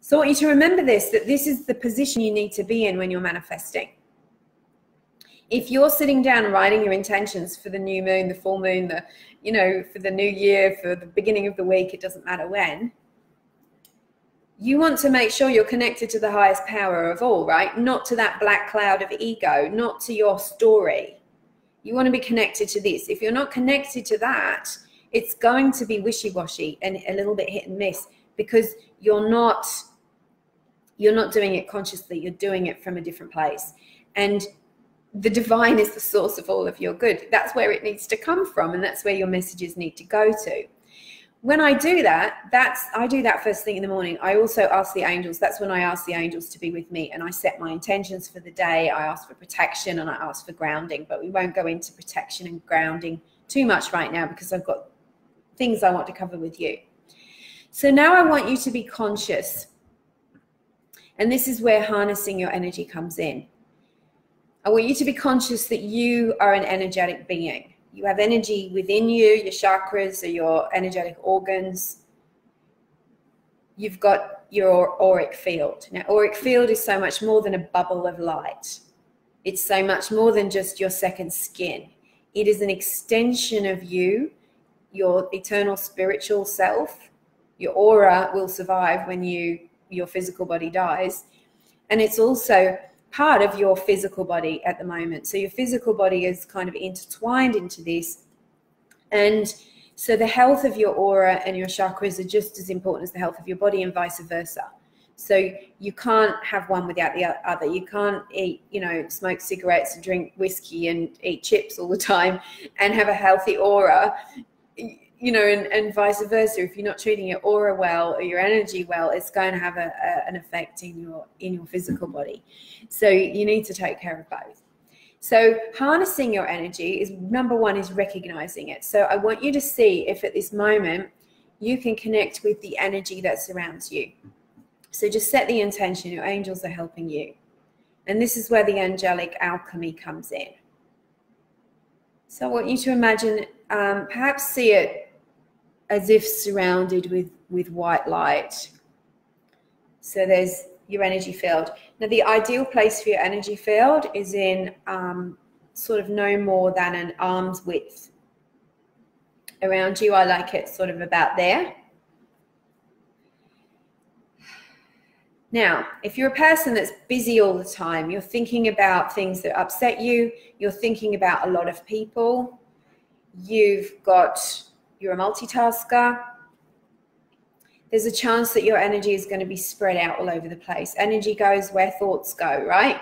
So I want you to remember this, that this is the position you need to be in when you're manifesting. If you're sitting down and writing your intentions for the new moon, the full moon, for the new year, for the beginning of the week, it doesn't matter when, you want to make sure you're connected to the highest power of all, right? Not to that black cloud of ego, not to your story. You want to be connected to this. If you're not connected to that, it's going to be wishy-washy and a little bit hit and miss, because you're not doing it consciously. You're doing it from a different place. And the divine is the source of all of your good. That's where it needs to come from, and that's where your messages need to go to. When I do that, I do that first thing in the morning. I also ask the angels. That's when I ask the angels to be with me, and I set my intentions for the day. I ask for protection and I ask for grounding, but we won't go into protection and grounding too much right now because I've got things I want to cover with you. So now I want you to be conscious, and this is where harnessing your energy comes in. I want you to be conscious that you are an energetic being. You have energy within you. Your chakras are your energetic organs. You've got your auric field. Now, auric field is so much more than a bubble of light. It's so much more than just your second skin. It is an extension of you, your eternal spiritual self. Your aura will survive when your physical body dies. And it's also part of your physical body at the moment. So your physical body is kind of intertwined into this. And so the health of your aura and your chakras are just as important as the health of your body, and vice versa. So you can't have one without the other. You can't eat, smoke cigarettes and drink whiskey and eat chips all the time and have a healthy aura, and vice versa. If you're not treating your aura well or your energy well, it's going to have an effect in your physical body. So you need to take care of both. So harnessing your energy is, number one, is recognizing it. So I want you to see if at this moment you can connect with the energy that surrounds you. So just set the intention. Your angels are helping you. And this is where the angelic alchemy comes in. So I want you to imagine, perhaps see it as if surrounded with white light. So there's your energy field. Now, the ideal place for your energy field is in sort of no more than an arm's width around you. I like it sort of about there. Now, if you're a person that's busy all the time, you're thinking about things that upset you, you're thinking about a lot of people, you're a multitasker, there's a chance that your energy is going to be spread out all over the place. Energy goes where thoughts go, right?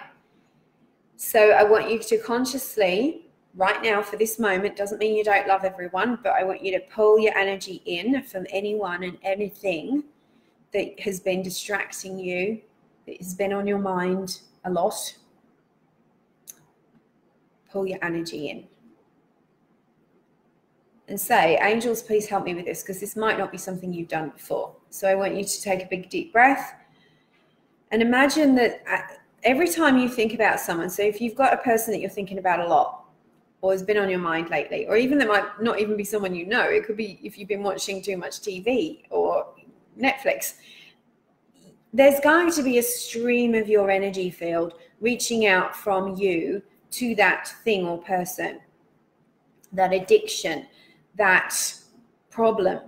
So I want you to consciously, right now for this moment, doesn't mean you don't love everyone, but I want you to pull your energy in from anyone and anything that has been distracting you, that has been on your mind a lot. Pull your energy in. And say, angels, please help me with this, because this might not be something you've done before. So I want you to take a big deep breath and imagine that every time you think about someone, so if you've got a person that you're thinking about a lot, or has been on your mind lately, or even that might not even be someone you know. It could be if you've been watching too much TV or Netflix. There's going to be a stream of your energy field reaching out from you to that thing or person, that addiction, that problem.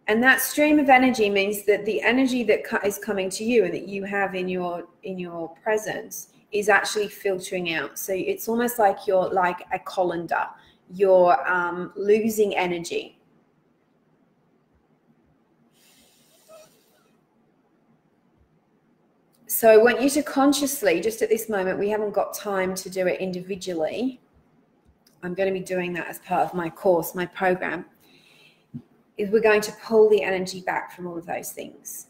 And that stream of energy means that the energy that is coming to you and that you have in your presence is actually filtering out. So it's almost like you're like a colander. You're losing energy. So I want you to consciously, just at this moment, we haven't got time to do it individually. I'm going to be doing that as part of my course, my program, is we're going to pull the energy back from all of those things.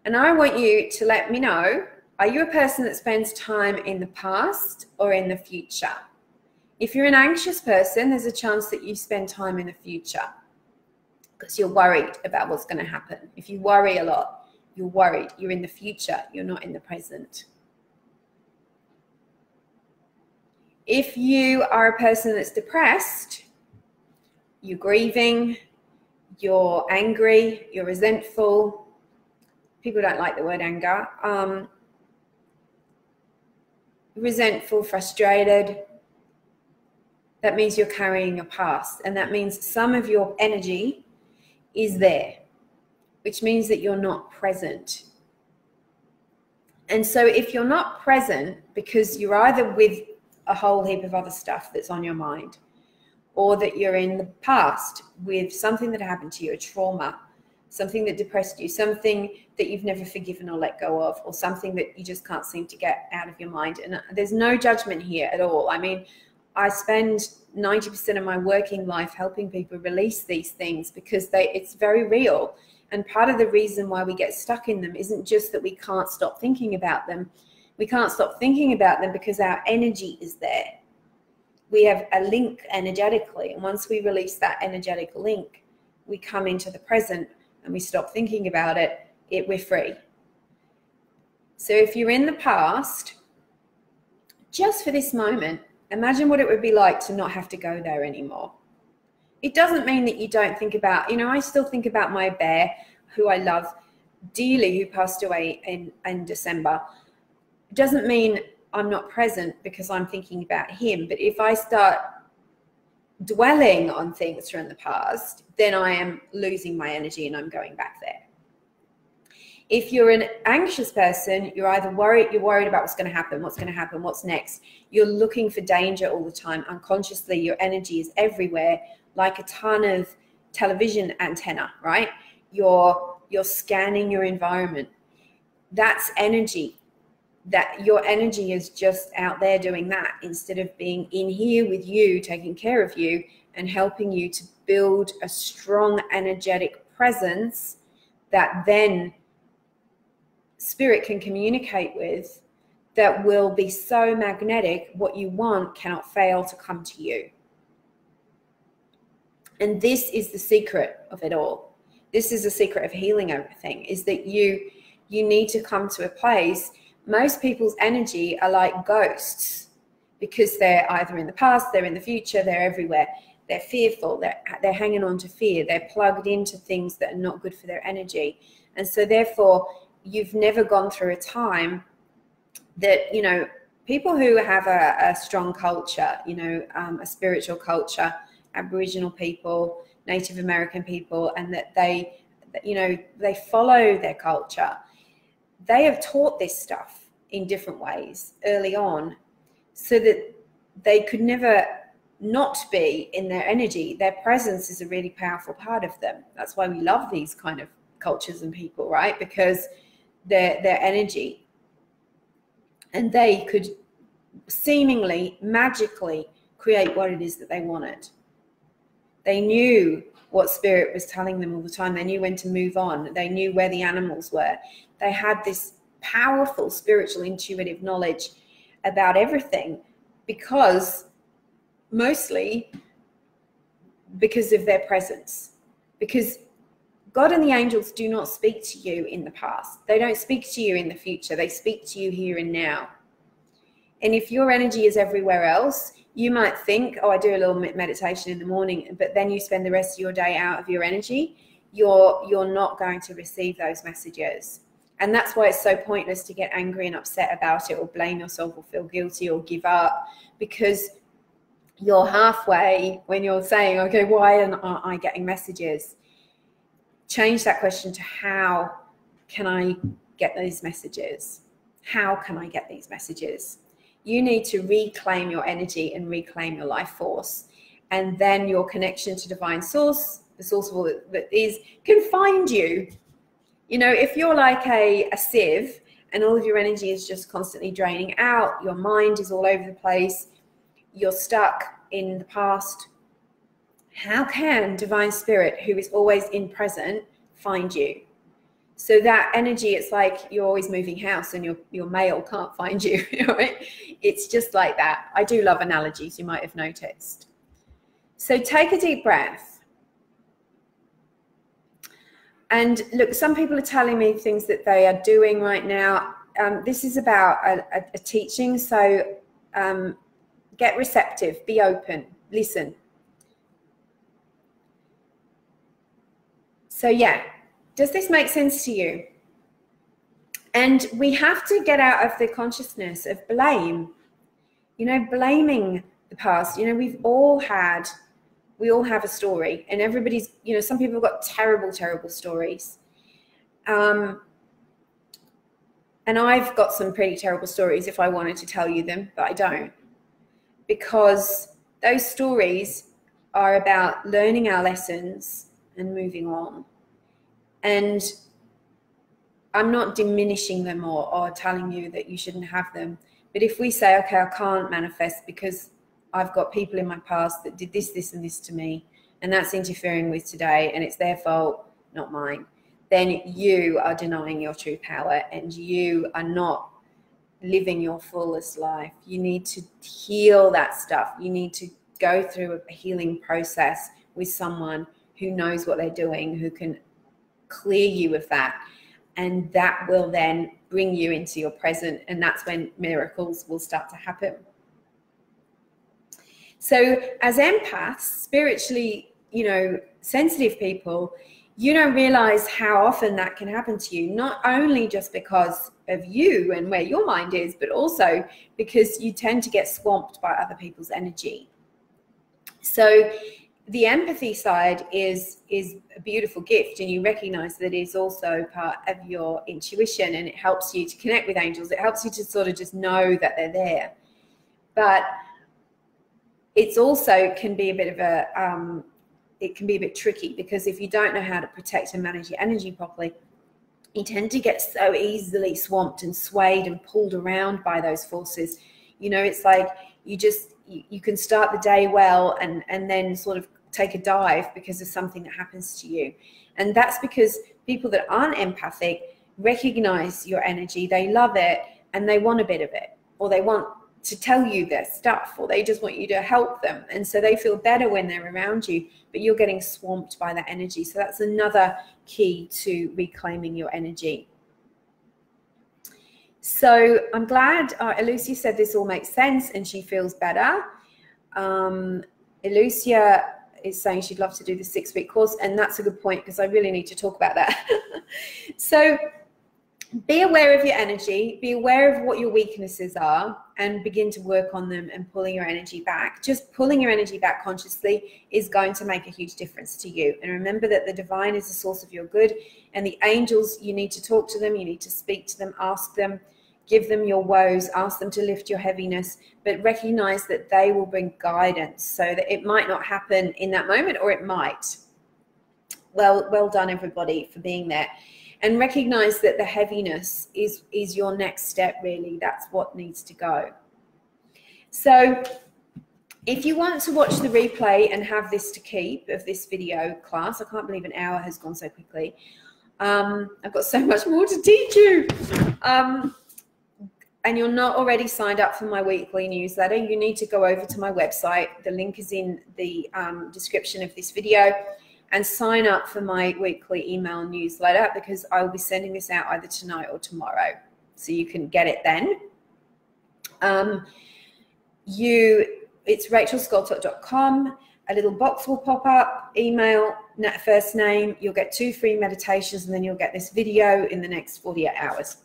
And I want you to let me know, are you a person that spends time in the past or in the future? If you're an anxious person, there's a chance that you spend time in the future because you're worried about what's going to happen. If you worry a lot, you're worried. You're in the future. You're not in the present. If you are a person that's depressed, you're grieving, you're angry, you're resentful. People don't like the word anger. Resentful, frustrated. That means you're carrying a past. And that means some of your energy is there, which means that you're not present. And so if you're not present because you're either with a whole heap of other stuff that's on your mind, or that you're in the past with something that happened to you, a trauma, something that depressed you, something that you've never forgiven or let go of, or something that you just can't seem to get out of your mind. And there's no judgment here at all. I mean, I spend 90% of my working life helping people release these things because it's very real. And part of the reason why we get stuck in them isn't just that we can't stop thinking about them. We can't stop thinking about them because our energy is there. We have a link energetically. And once we release that energetic link, we come into the present and we stop thinking about it, we're free. So if you're in the past, just for this moment, imagine what it would be like to not have to go there anymore. It doesn't mean that you don't think about, I still think about my bear, who I love dearly, who passed away in December. It doesn't mean I'm not present because I'm thinking about him. But if I start dwelling on things from the past, then I am losing my energy and I'm going back there. If you're an anxious person, you're either worried about what's going to happen, what's next. You're looking for danger all the time. Unconsciously, your energy is everywhere, like a ton of television antenna, right? You're scanning your environment. That's energy. That your energy is just out there doing that instead of being in here with you, taking care of you and helping you to build a strong energetic presence that then spirit can communicate with, that will be so magnetic, what you want cannot fail to come to you. And this is the secret of it all. This is the secret of healing everything, is that you need to come to a place. Most people's energy are like ghosts because they're either in the past, they're in the future, they're everywhere. They're fearful, they're hanging on to fear, they're plugged into things that are not good for their energy. And so therefore, you've never gone through a time that, people who have a strong culture, a spiritual culture, Aboriginal people, Native American people, and that they follow their culture. They have taught this stuff in different ways early on so that they could never not be in their energy. Their presence is a really powerful part of them. That's why we love these kind of cultures and people, right? Because their energy, and they could seemingly magically create what it is that they wanted. They knew what spirit was telling them all the time. They knew when to move on. They knew where the animals were. They had this powerful spiritual intuitive knowledge about everything mostly because of their presence. Because God and the angels do not speak to you in the past. They don't speak to you in the future. They speak to you here and now. And if your energy is everywhere else, you might think, oh, I do a little meditation in the morning, but then you spend the rest of your day out of your energy, you're not going to receive those messages. And that's why it's so pointless to get angry and upset about it, or blame yourself, or feel guilty, or give up, because you're halfway when you're saying, okay, why aren't I getting messages? Change that question to, how can I get these messages? How can I get these messages? You need to reclaim your energy and reclaim your life force. And then your connection to divine source, the source of all that is, can find you. You know, if you're like a sieve and all of your energy is just constantly draining out, your mind is all over the place, you're stuck in the past, how can divine spirit, who is always in present, find you? So that energy, it's like you're always moving house and your mail can't find you. Right? It's just like that. I do love analogies, you might have noticed. So take a deep breath. And look, some people are telling me things that they are doing right now. This is about a teaching. So get receptive, be open, listen. So yeah, does this make sense to you? And we have to get out of the consciousness of blame. You know, blaming the past. You know, we all have a story, and everybody's, you know, some people have got terrible, terrible stories. And I've got some pretty terrible stories if I wanted to tell you them, but I don't. Because those stories are about learning our lessons and moving on. And I'm not diminishing them or telling you that you shouldn't have them. But if we say, okay, I can't manifest because I've got people in my past that did this, this, and this to me, and that's interfering with today, and it's their fault, not mine, then you are denying your true power, and you are not living your fullest life. You need to heal that stuff. You need to go through a healing process with someone who knows what they're doing, who can clear you of that. And that will then bring you into your present. And that's when miracles will start to happen. So as empaths, spiritually, you know, sensitive people, you don't realize how often that can happen to you, not only just because of you and where your mind is, but also because you tend to get swamped by other people's energy. So the empathy side is a beautiful gift, and you recognize that it is also part of your intuition, and it helps you to connect with angels. It helps you to sort of just know that they're there. But it's also can be a bit of a it can be a bit tricky, because if you don't know how to protect and manage your energy properly, you tend to get so easily swamped and swayed and pulled around by those forces. You know, it's like you can start the day well and then sort of take a dive because of something that happens to you. And that's because people that aren't empathic recognize your energy, they love it, and they want a bit of it, or they want to tell you their stuff, or they just want you to help them. And so they feel better when they're around you, but you're getting swamped by that energy. So that's another key to reclaiming your energy. So I'm glad Elucia said this all makes sense and she feels better. Elucia is saying she'd love to do the 6-week course, and that's a good point, because I really need to talk about that. So be aware of your energy, be aware of what your weaknesses are, and begin to work on them and pulling your energy back. Just pulling your energy back consciously is going to make a huge difference to you. And remember that the divine is the source of your good, and the angels, you need to talk to them, you need to speak to them, ask them, give them your woes, ask them to lift your heaviness, but recognize that they will bring guidance, so that it might not happen in that moment, or it might. Well done, everybody, for being there. And recognize that the heaviness is your next step, really. That's what needs to go. So if you want to watch the replay and have this to keep of this video class, I can't believe an hour has gone so quickly. I've got so much more to teach you. And you're not already signed up for my weekly newsletter, you need to go over to my website. The link is in the description of this video, and sign up for my weekly email newsletter, because I will be sending this out either tonight or tomorrow, so you can get it then. It's rachelscoltock.com. A little box will pop up, email, first name. You'll get 2 free meditations, and then you'll get this video in the next 48 hours.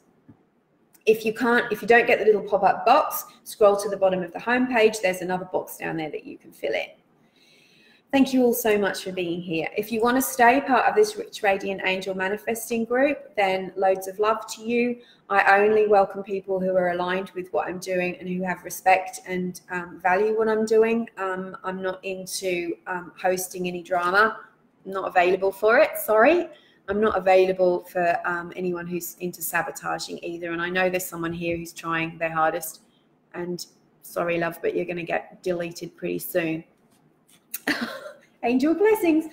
If you don't get the little pop-up box, scroll to the bottom of the homepage. There's another box down there that you can fill in. Thank you all so much for being here. If you want to stay part of this Rich Radiant Angel Manifesting group, then loads of love to you. I only welcome people who are aligned with what I'm doing and who have respect and value what I'm doing. I'm not into hosting any drama. I'm not available for it, sorry. I'm not available for anyone who's into sabotaging either. And I know there's someone here who's trying their hardest. And sorry, love, but you're going to get deleted pretty soon. Angel blessings.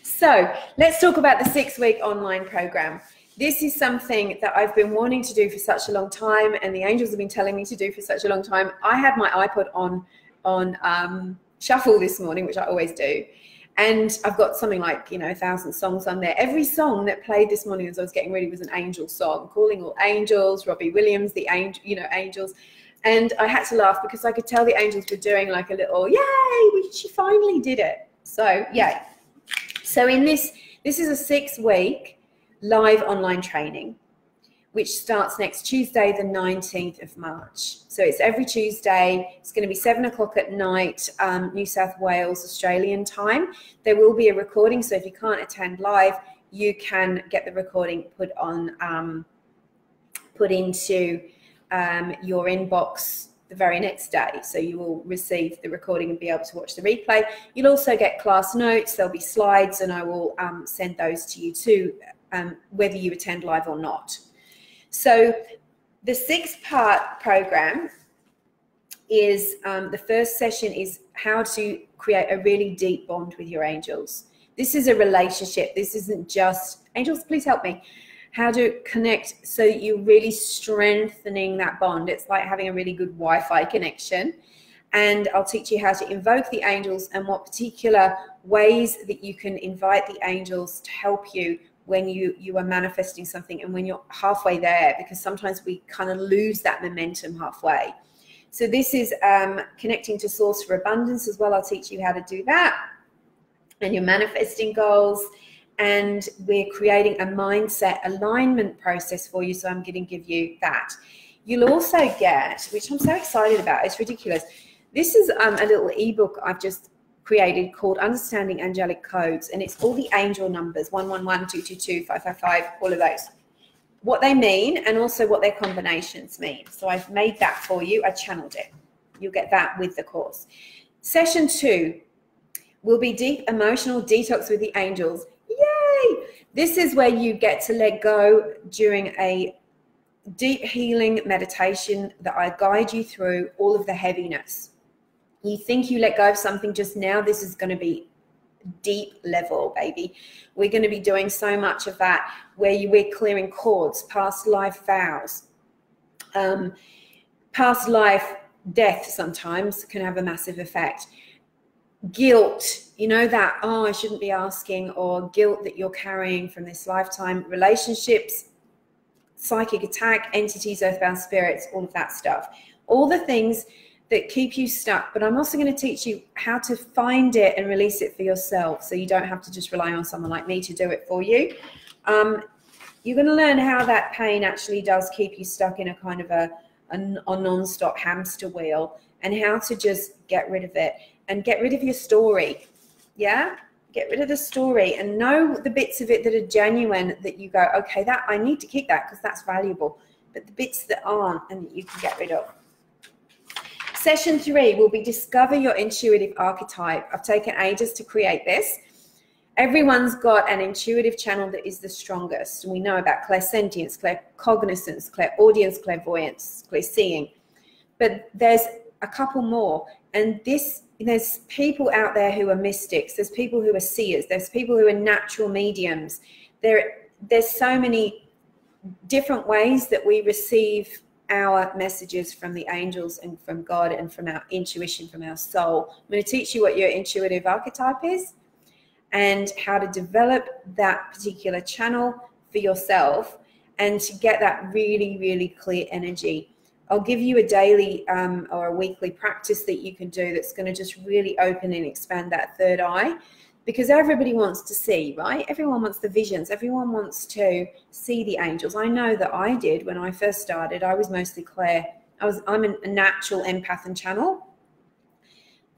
So let's talk about the 6-week online program. This is something that I've been wanting to do for such a long time, and the angels have been telling me to do for such a long time. I had my iPod on shuffle this morning, which I always do, and I've got something like 1,000 songs on there. Every song that played this morning as I was getting ready was an angel song, Calling All Angels, Robbie Williams, the angel, angels. And I had to laugh because I could tell the angels were doing like a little, yay, she finally did it. So, yay. So in this is a 6-week live online training, which starts next Tuesday, the 19th of March. So it's every Tuesday. It's going to be 7 o'clock at night, New South Wales, Australian time. There will be a recording. So if you can't attend live, you can get the recording put into your inbox the very next day. So you will receive the recording and be able to watch the replay. You'll also get class notes. There'll be slides, and I will send those to you too, whether you attend live or not. So the 6-part program is, the first session is how to create a really deep bond with your angels. This is a relationship. This isn't just, angels, please help me. How to connect so that you're really strengthening that bond. It's like having a really good Wi-Fi connection. And I'll teach you how to invoke the angels and what particular ways that you can invite the angels to help you when you are manifesting something and when you're halfway there, because sometimes we kind of lose that momentum halfway. So this is connecting to source for abundance as well. I'll teach you how to do that, and your manifesting goals. And we're creating a mindset alignment process for you. So I'm going to give you that. You'll also get, which I'm so excited about, it's ridiculous. This is a little ebook I've just created called Understanding Angelic Codes. And it's all the angel numbers, 111, 222, 555, all of those. What they mean and also what their combinations mean. So I've made that for you. I channeled it. You'll get that with the course. Session 2 will be deep emotional detox with the angels. Yay! This is where you get to let go during a deep healing meditation that I guide you through all of the heaviness. You think you let go of something just now. This is going to be deep level, baby. We're going to be doing so much of that where we're clearing cords, past life vows, past life death sometimes can have a massive effect. Guilt, that, oh, I shouldn't be asking, or guilt that you're carrying from this lifetime, relationships, psychic attack, entities, earthbound spirits, all of that stuff. All the things that keep you stuck. But I'm also going to teach you how to find it and release it for yourself, so you don't have to just rely on someone like me to do it for you. You're going to learn how that pain actually does keep you stuck in a kind of a non-stop hamster wheel, and how to just get rid of it. And get rid of your story, yeah? Get rid of the story and know the bits of it that are genuine, that you go, okay, that I need to keep that because that's valuable. But the bits that aren't, and that you can get rid of. Session 3 will be discover your intuitive archetype. I've taken ages to create this. Everyone's got an intuitive channel that is the strongest. And we know about clairsentience, claircognizance, clairaudience, clairvoyance, clairseeing. But there's a couple more. And there's people out there who are mystics. There's people who are seers. There's people who are natural mediums. There's so many different ways that we receive our messages from the angels and from God and from our intuition, from our soul. I'm going to teach you what your intuitive archetype is and how to develop that particular channel for yourself and to get that really, really clear energy I'll give you a daily or a weekly practice that you can do that's going to just really open and expand that third eye, because everybody wants to see, right? Everyone wants the visions. Everyone wants to see the angels. I know that I did when I first started. I was mostly clair. I'm a natural empath and channel.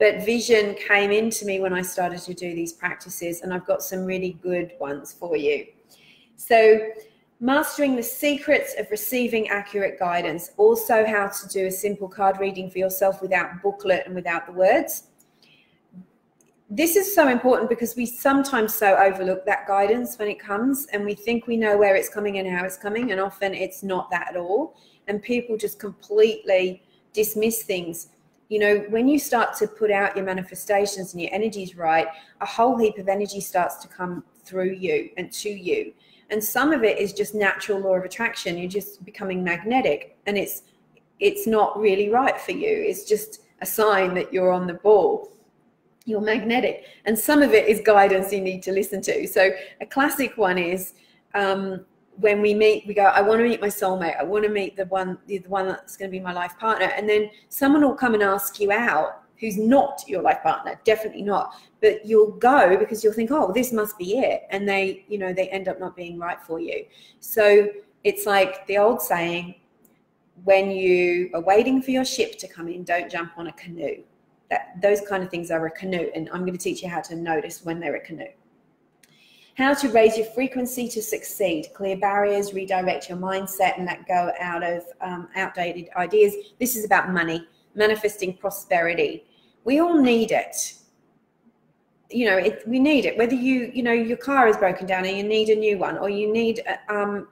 But vision came into me when I started to do these practices, and I've got some really good ones for you. So mastering the secrets of receiving accurate guidance. Also how to do a simple card reading for yourself without booklet and without the words. This is so important because we sometimes so overlook that guidance when it comes, and we think we know where it's coming and how it's coming, and often it's not that at all. And people just completely dismiss things. You know, when you start to put out your manifestations and your energy's right, a whole heap of energy starts to come through you and to you. And some of it is just natural law of attraction. You're just becoming magnetic, and it's not really right for you. It's just a sign that you're on the ball. You're magnetic. And some of it is guidance you need to listen to. So a classic one is when we meet, we go, I want to meet my soulmate. I want to meet the one that's going to be my life partner. And then someone will come and ask you out who's not your life partner, definitely not. But you'll go because you'll think, oh, this must be it. And they end up not being right for you. So it's like the old saying, when you are waiting for your ship to come in, don't jump on a canoe. Those kind of things are a canoe. And I'm going to teach you how to notice when they're a canoe. How to raise your frequency to succeed, clear barriers, redirect your mindset, and let go out of outdated ideas. This is about money, manifesting prosperity. We all need it. You know, we need it. Whether your car is broken down and you need a new one, or you need,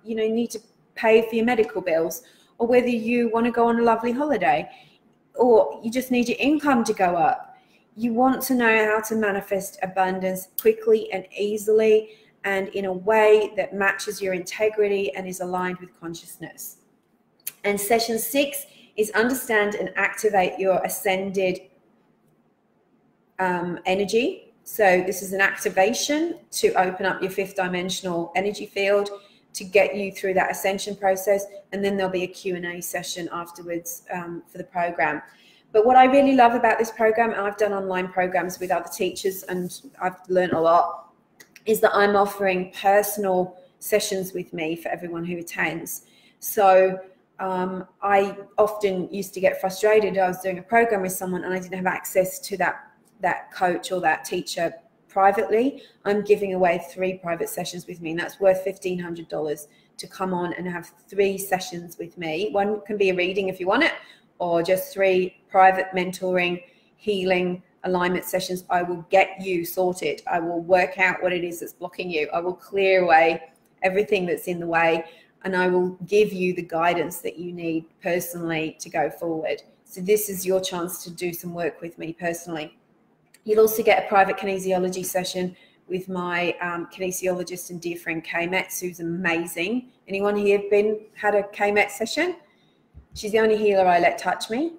you need to pay for your medical bills, or whether you want to go on a lovely holiday, or you just need your income to go up. You want to know how to manifest abundance quickly and easily, and in a way that matches your integrity and is aligned with consciousness. And session 6 is understand and activate your ascended energy. So this is an activation to open up your 5th dimensional energy field to get you through that ascension process. And then there'll be a Q&A session afterwards for the program. But what I really love about this program, and I've done online programs with other teachers and I've learned a lot, is that I'm offering personal sessions with me for everyone who attends. So I often used to get frustrated. I was doing a program with someone and I didn't have access to that coach or that teacher privately. I'm giving away 3 private sessions with me, and that's worth $1,500 to come on and have 3 sessions with me. One can be a reading if you want it, or just 3 private mentoring, healing, alignment sessions. I will get you sorted. I will work out what it is that's blocking you. I will clear away everything that's in the way, and I will give you the guidance that you need personally to go forward. So this is your chance to do some work with me personally. You'll also get a private kinesiology session with my kinesiologist and dear friend Kay Metz, who's amazing. Anyone here had a Kay Metz session? She's the only healer I let touch me.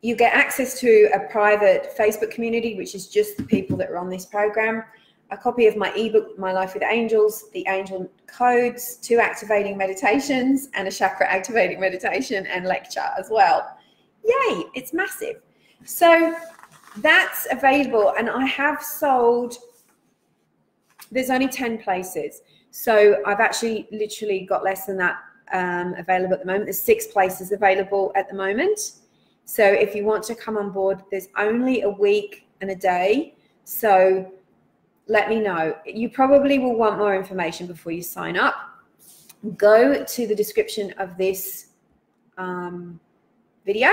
You get access to a private Facebook community, which is just the people that are on this program. A copy of my ebook, My Life with Angels, the angel codes, 2 activating meditations, and a chakra activating meditation and lecture as well. Yay, it's massive. So that's available, and I have sold, there's only 10 places. So I've actually literally got less than that available at the moment. There's 6 places available at the moment. So if you want to come on board, there's only a week and a day. So let me know. You probably will want more information before you sign up. Go to the description of this video,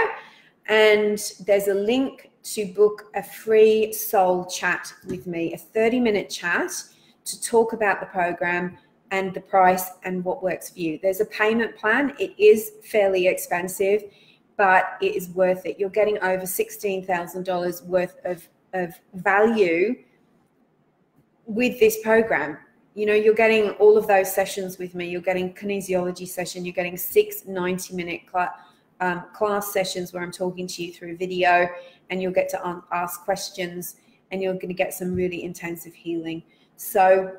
and there's a link to book a free soul chat with me, a 30-minute chat to talk about the program and the price and what works for you. There's a payment plan. It is fairly expensive, but it is worth it. You're getting over $16,000 worth of value with this program. You know, you're getting all of those sessions with me. You're getting kinesiology session. You're getting 6 90-minute class sessions where I'm talking to you through video, and you'll get to ask questions, and you're going to get some really intensive healing. So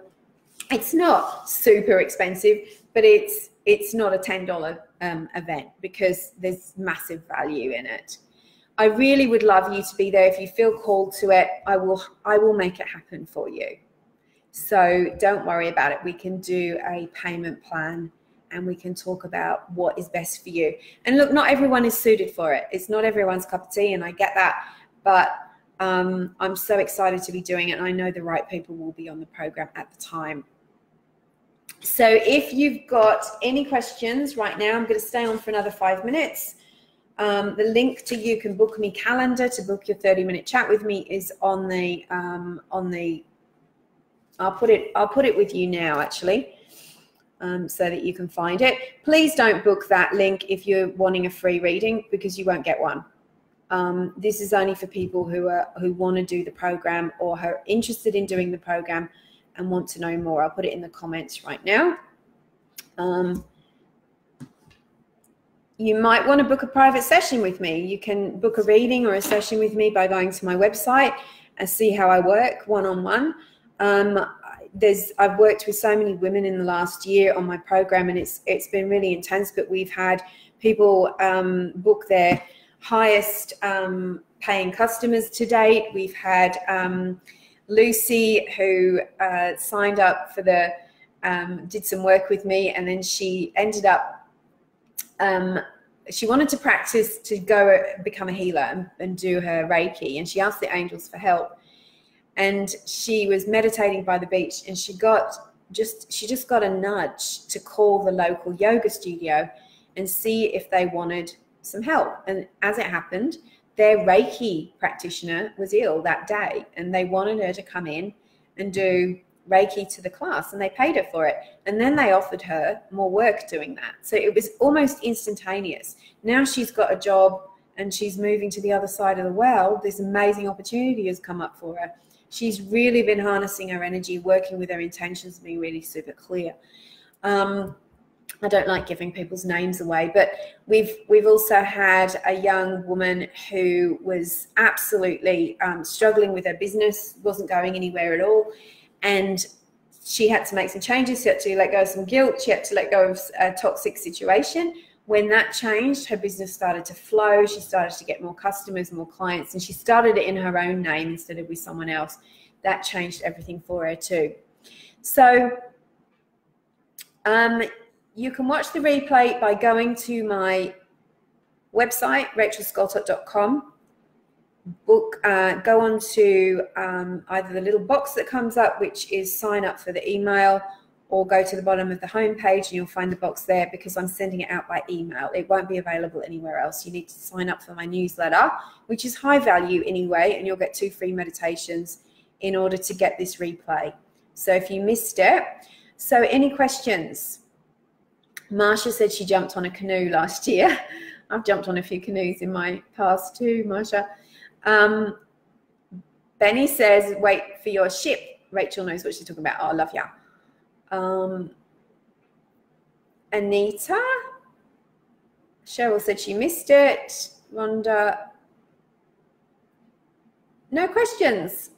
it's not super expensive, but it's it's not a $10 event, because there's massive value in it. I really would love you to be there. If you feel called to it, I will make it happen for you. So don't worry about it. We can do a payment plan and we can talk about what is best for you. And look, not everyone is suited for it. It's not everyone's cup of tea, and I get that. But I'm so excited to be doing it, and I know the right people will be on the program at the time. So if you've got any questions right now, I'm going to stay on for another 5 minutes. The link to you can book me calendar to book your 30-minute chat with me is on the I'll put it with you now, actually, so that you can find it. Please don't book that link if you're wanting a free reading, because you won't get one. This is only for people who want to do the program or are interested in doing the program and want to know more. I'll put it in the comments right now. You might want to book a private session with me. You can book a reading or a session with me by going to my website and see how I work one-on-one. I've worked with so many women in the last year on my program, and it's been really intense, but we've had people book their highest paying customers to date. We've had Lucy, who signed up for did some work with me, and then she ended up she wanted to practice to go become a healer and do her Reiki, and she asked the angels for help. And she was meditating by the beach, and she just got a nudge to call the local yoga studio and see if they wanted some help. And as it happened, their Reiki practitioner was ill that day, and they wanted her to come in and do Reiki to the class, and they paid her for it. And then they offered her more work doing that. So it was almost instantaneous. Now she's got a job and she's moving to the other side of the world. This amazing opportunity has come up for her. She's really been harnessing her energy, working with her intentions, being really super clear. I don't like giving people's names away, but we've also had a young woman who was absolutely struggling with her business, wasn't going anywhere at all. And she had to make some changes. She had to let go of some guilt. She had to let go of a toxic situation. When that changed, her business started to flow. She started to get more customers, more clients, and she started it in her own name instead of with someone else. That changed everything for her too. So you can watch the replay by going to my website, rachelscoltock.com. Go on to either the little box that comes up, which is sign up for the email, or go to the bottom of the homepage and you'll find the box there, because I'm sending it out by email. It won't be available anywhere else. You need to sign up for my newsletter, which is high value anyway, and you'll get 2 free meditations in order to get this replay. So if you missed it. So any questions? Marsha said she jumped on a canoe last year. I've jumped on a few canoes in my past too, Marsha. Benny says, wait for your ship. Rachel knows what she's talking about. Oh, I love ya. Anita. Cheryl said she missed it. Rhonda. No questions.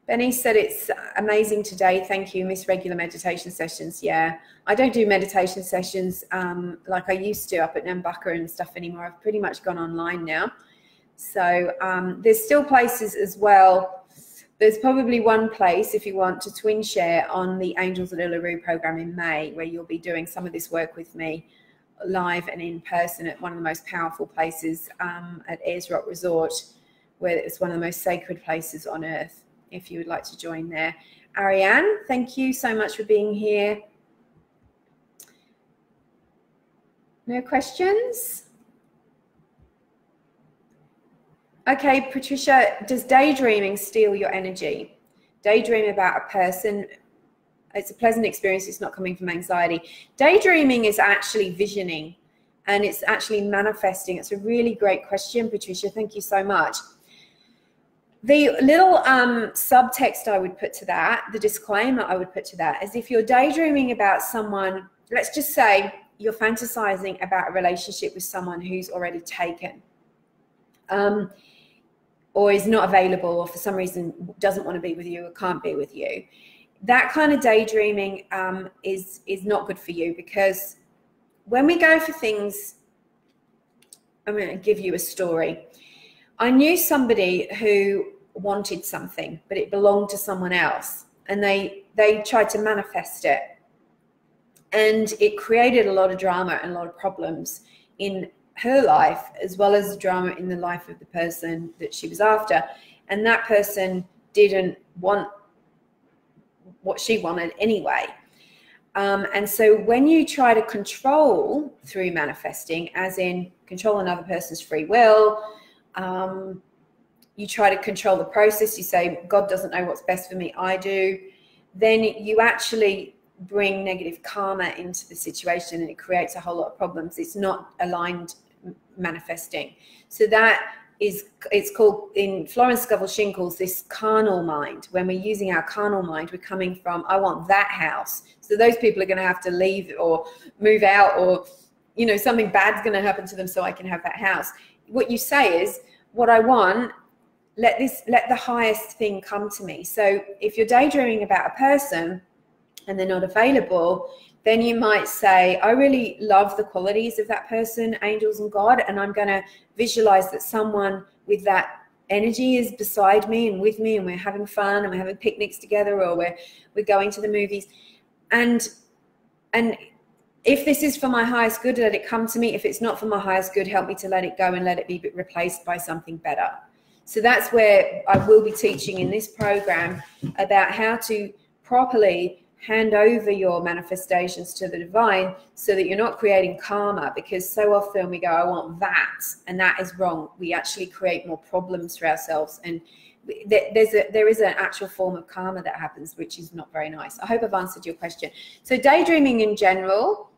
Benny said it's amazing today. Thank you. Miss regular meditation sessions. Yeah, I don't do meditation sessions like I used to up at Nambucca and stuff anymore. I've pretty much gone online now. So there's still places as well. There's probably one place if you want to twin share on the Angels at Uluru program in May, where you'll be doing some of this work with me live and in person at one of the most powerful places at Ayers Rock Resort, where it's one of the most sacred places on earth, if you would like to join there. Ariane, thank you so much for being here. No questions? Okay, Patricia, does daydreaming steal your energy? Daydream about a person, it's a pleasant experience, it's not coming from anxiety. Daydreaming is actually visioning, and it's actually manifesting. It's a really great question, Patricia. Thank you so much. The little subtext I would put to that, the disclaimer I would put to that, is if you're daydreaming about someone, let's just say you're fantasizing about a relationship with someone who's already taken, or is not available, or for some reason doesn't want to be with you or can't be with you. that kind of daydreaming is not good for you, because when we go for things, I'm going to give you a story. I knew somebody who wanted something, but it belonged to someone else, and they tried to manifest it, and it created a lot of drama and a lot of problems in her life, as well as drama in the life of the person that she was after. And that person didn't want what she wanted anyway. And so when you try to control through manifesting, as in control another person's free will, you try to control the process, you say, God doesn't know what's best for me, I do, then you actually bring negative karma into the situation, and it creates a whole lot of problems. It's not aligned manifesting. So that is, it's called, in Florence Scovel Shinn calls this carnal mind. When we're using our carnal mind, we're coming from, I want that house. So those people are going to have to leave or move out, or, you know, something bad's going to happen to them so I can have that house. What you say is, what I want, let the highest thing come to me. So if you're daydreaming about a person and they're not available, then you might say, I really love the qualities of that person, angels and God, and I'm going to visualize that someone with that energy is beside me and with me, and we're having fun and we're having picnics together, or we're going to the movies. And if this is for my highest good, let it come to me. If it's not for my highest good, help me to let it go and let it be replaced by something better. So that's where I will be teaching in this program about how to properly hand over your manifestations to the divine, so that you're not creating karma, because so often we go, I want that, and that is wrong. We actually create more problems for ourselves, and there is an actual form of karma that happens, which is not very nice. I hope I've answered your question. So daydreaming in general,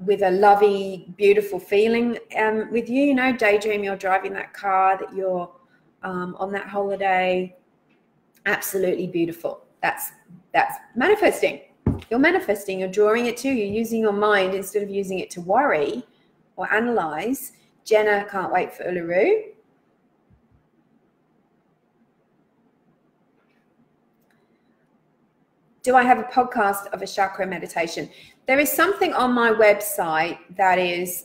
with a lovey, beautiful feeling with you, you know, daydream you're driving that car, that you're on that holiday, absolutely beautiful. That's manifesting. You're manifesting, you're drawing it to you, you're using your mind instead of using it to worry or analyze. Jenna can't wait for Uluru. Do I have a podcast of a chakra meditation? There is something on my website that is,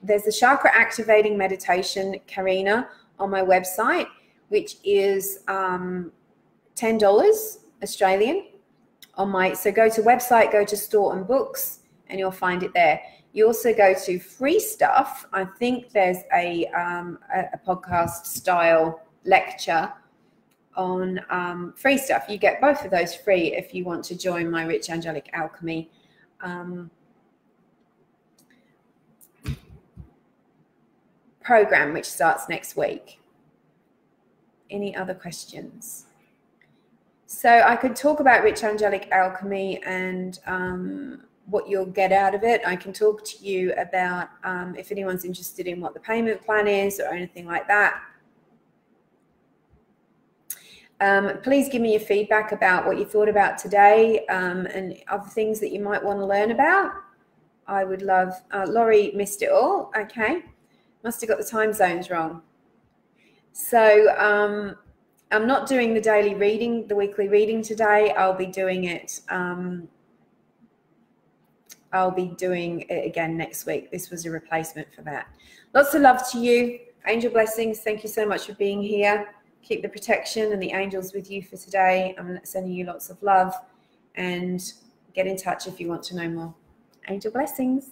there's a chakra activating meditation, Karina, on my website, which is $10 Australian on my, so go to website, go to store and books, and you'll find it there. You also go to free stuff. I think there's a podcast style lecture on free stuff. You get both of those free if you want to join my Rich Angelic Alchemy program, which starts next week. Any other questions? So I could talk about Rich Angelic Alchemy and what you'll get out of it. I can talk to you about if anyone's interested in what the payment plan is or anything like that. Please give me your feedback about what you thought about today and other things that you might want to learn about. I would love, Laurie missed it all. Okay. Must have got the time zones wrong. So I'm not doing the daily reading, the weekly reading today. I'll be doing it. I'll be doing it again next week. This was a replacement for that. Lots of love to you. Angel blessings. Thank you so much for being here. Keep the protection and the angels with you for today. I'm sending you lots of love, and get in touch if you want to know more. Angel blessings.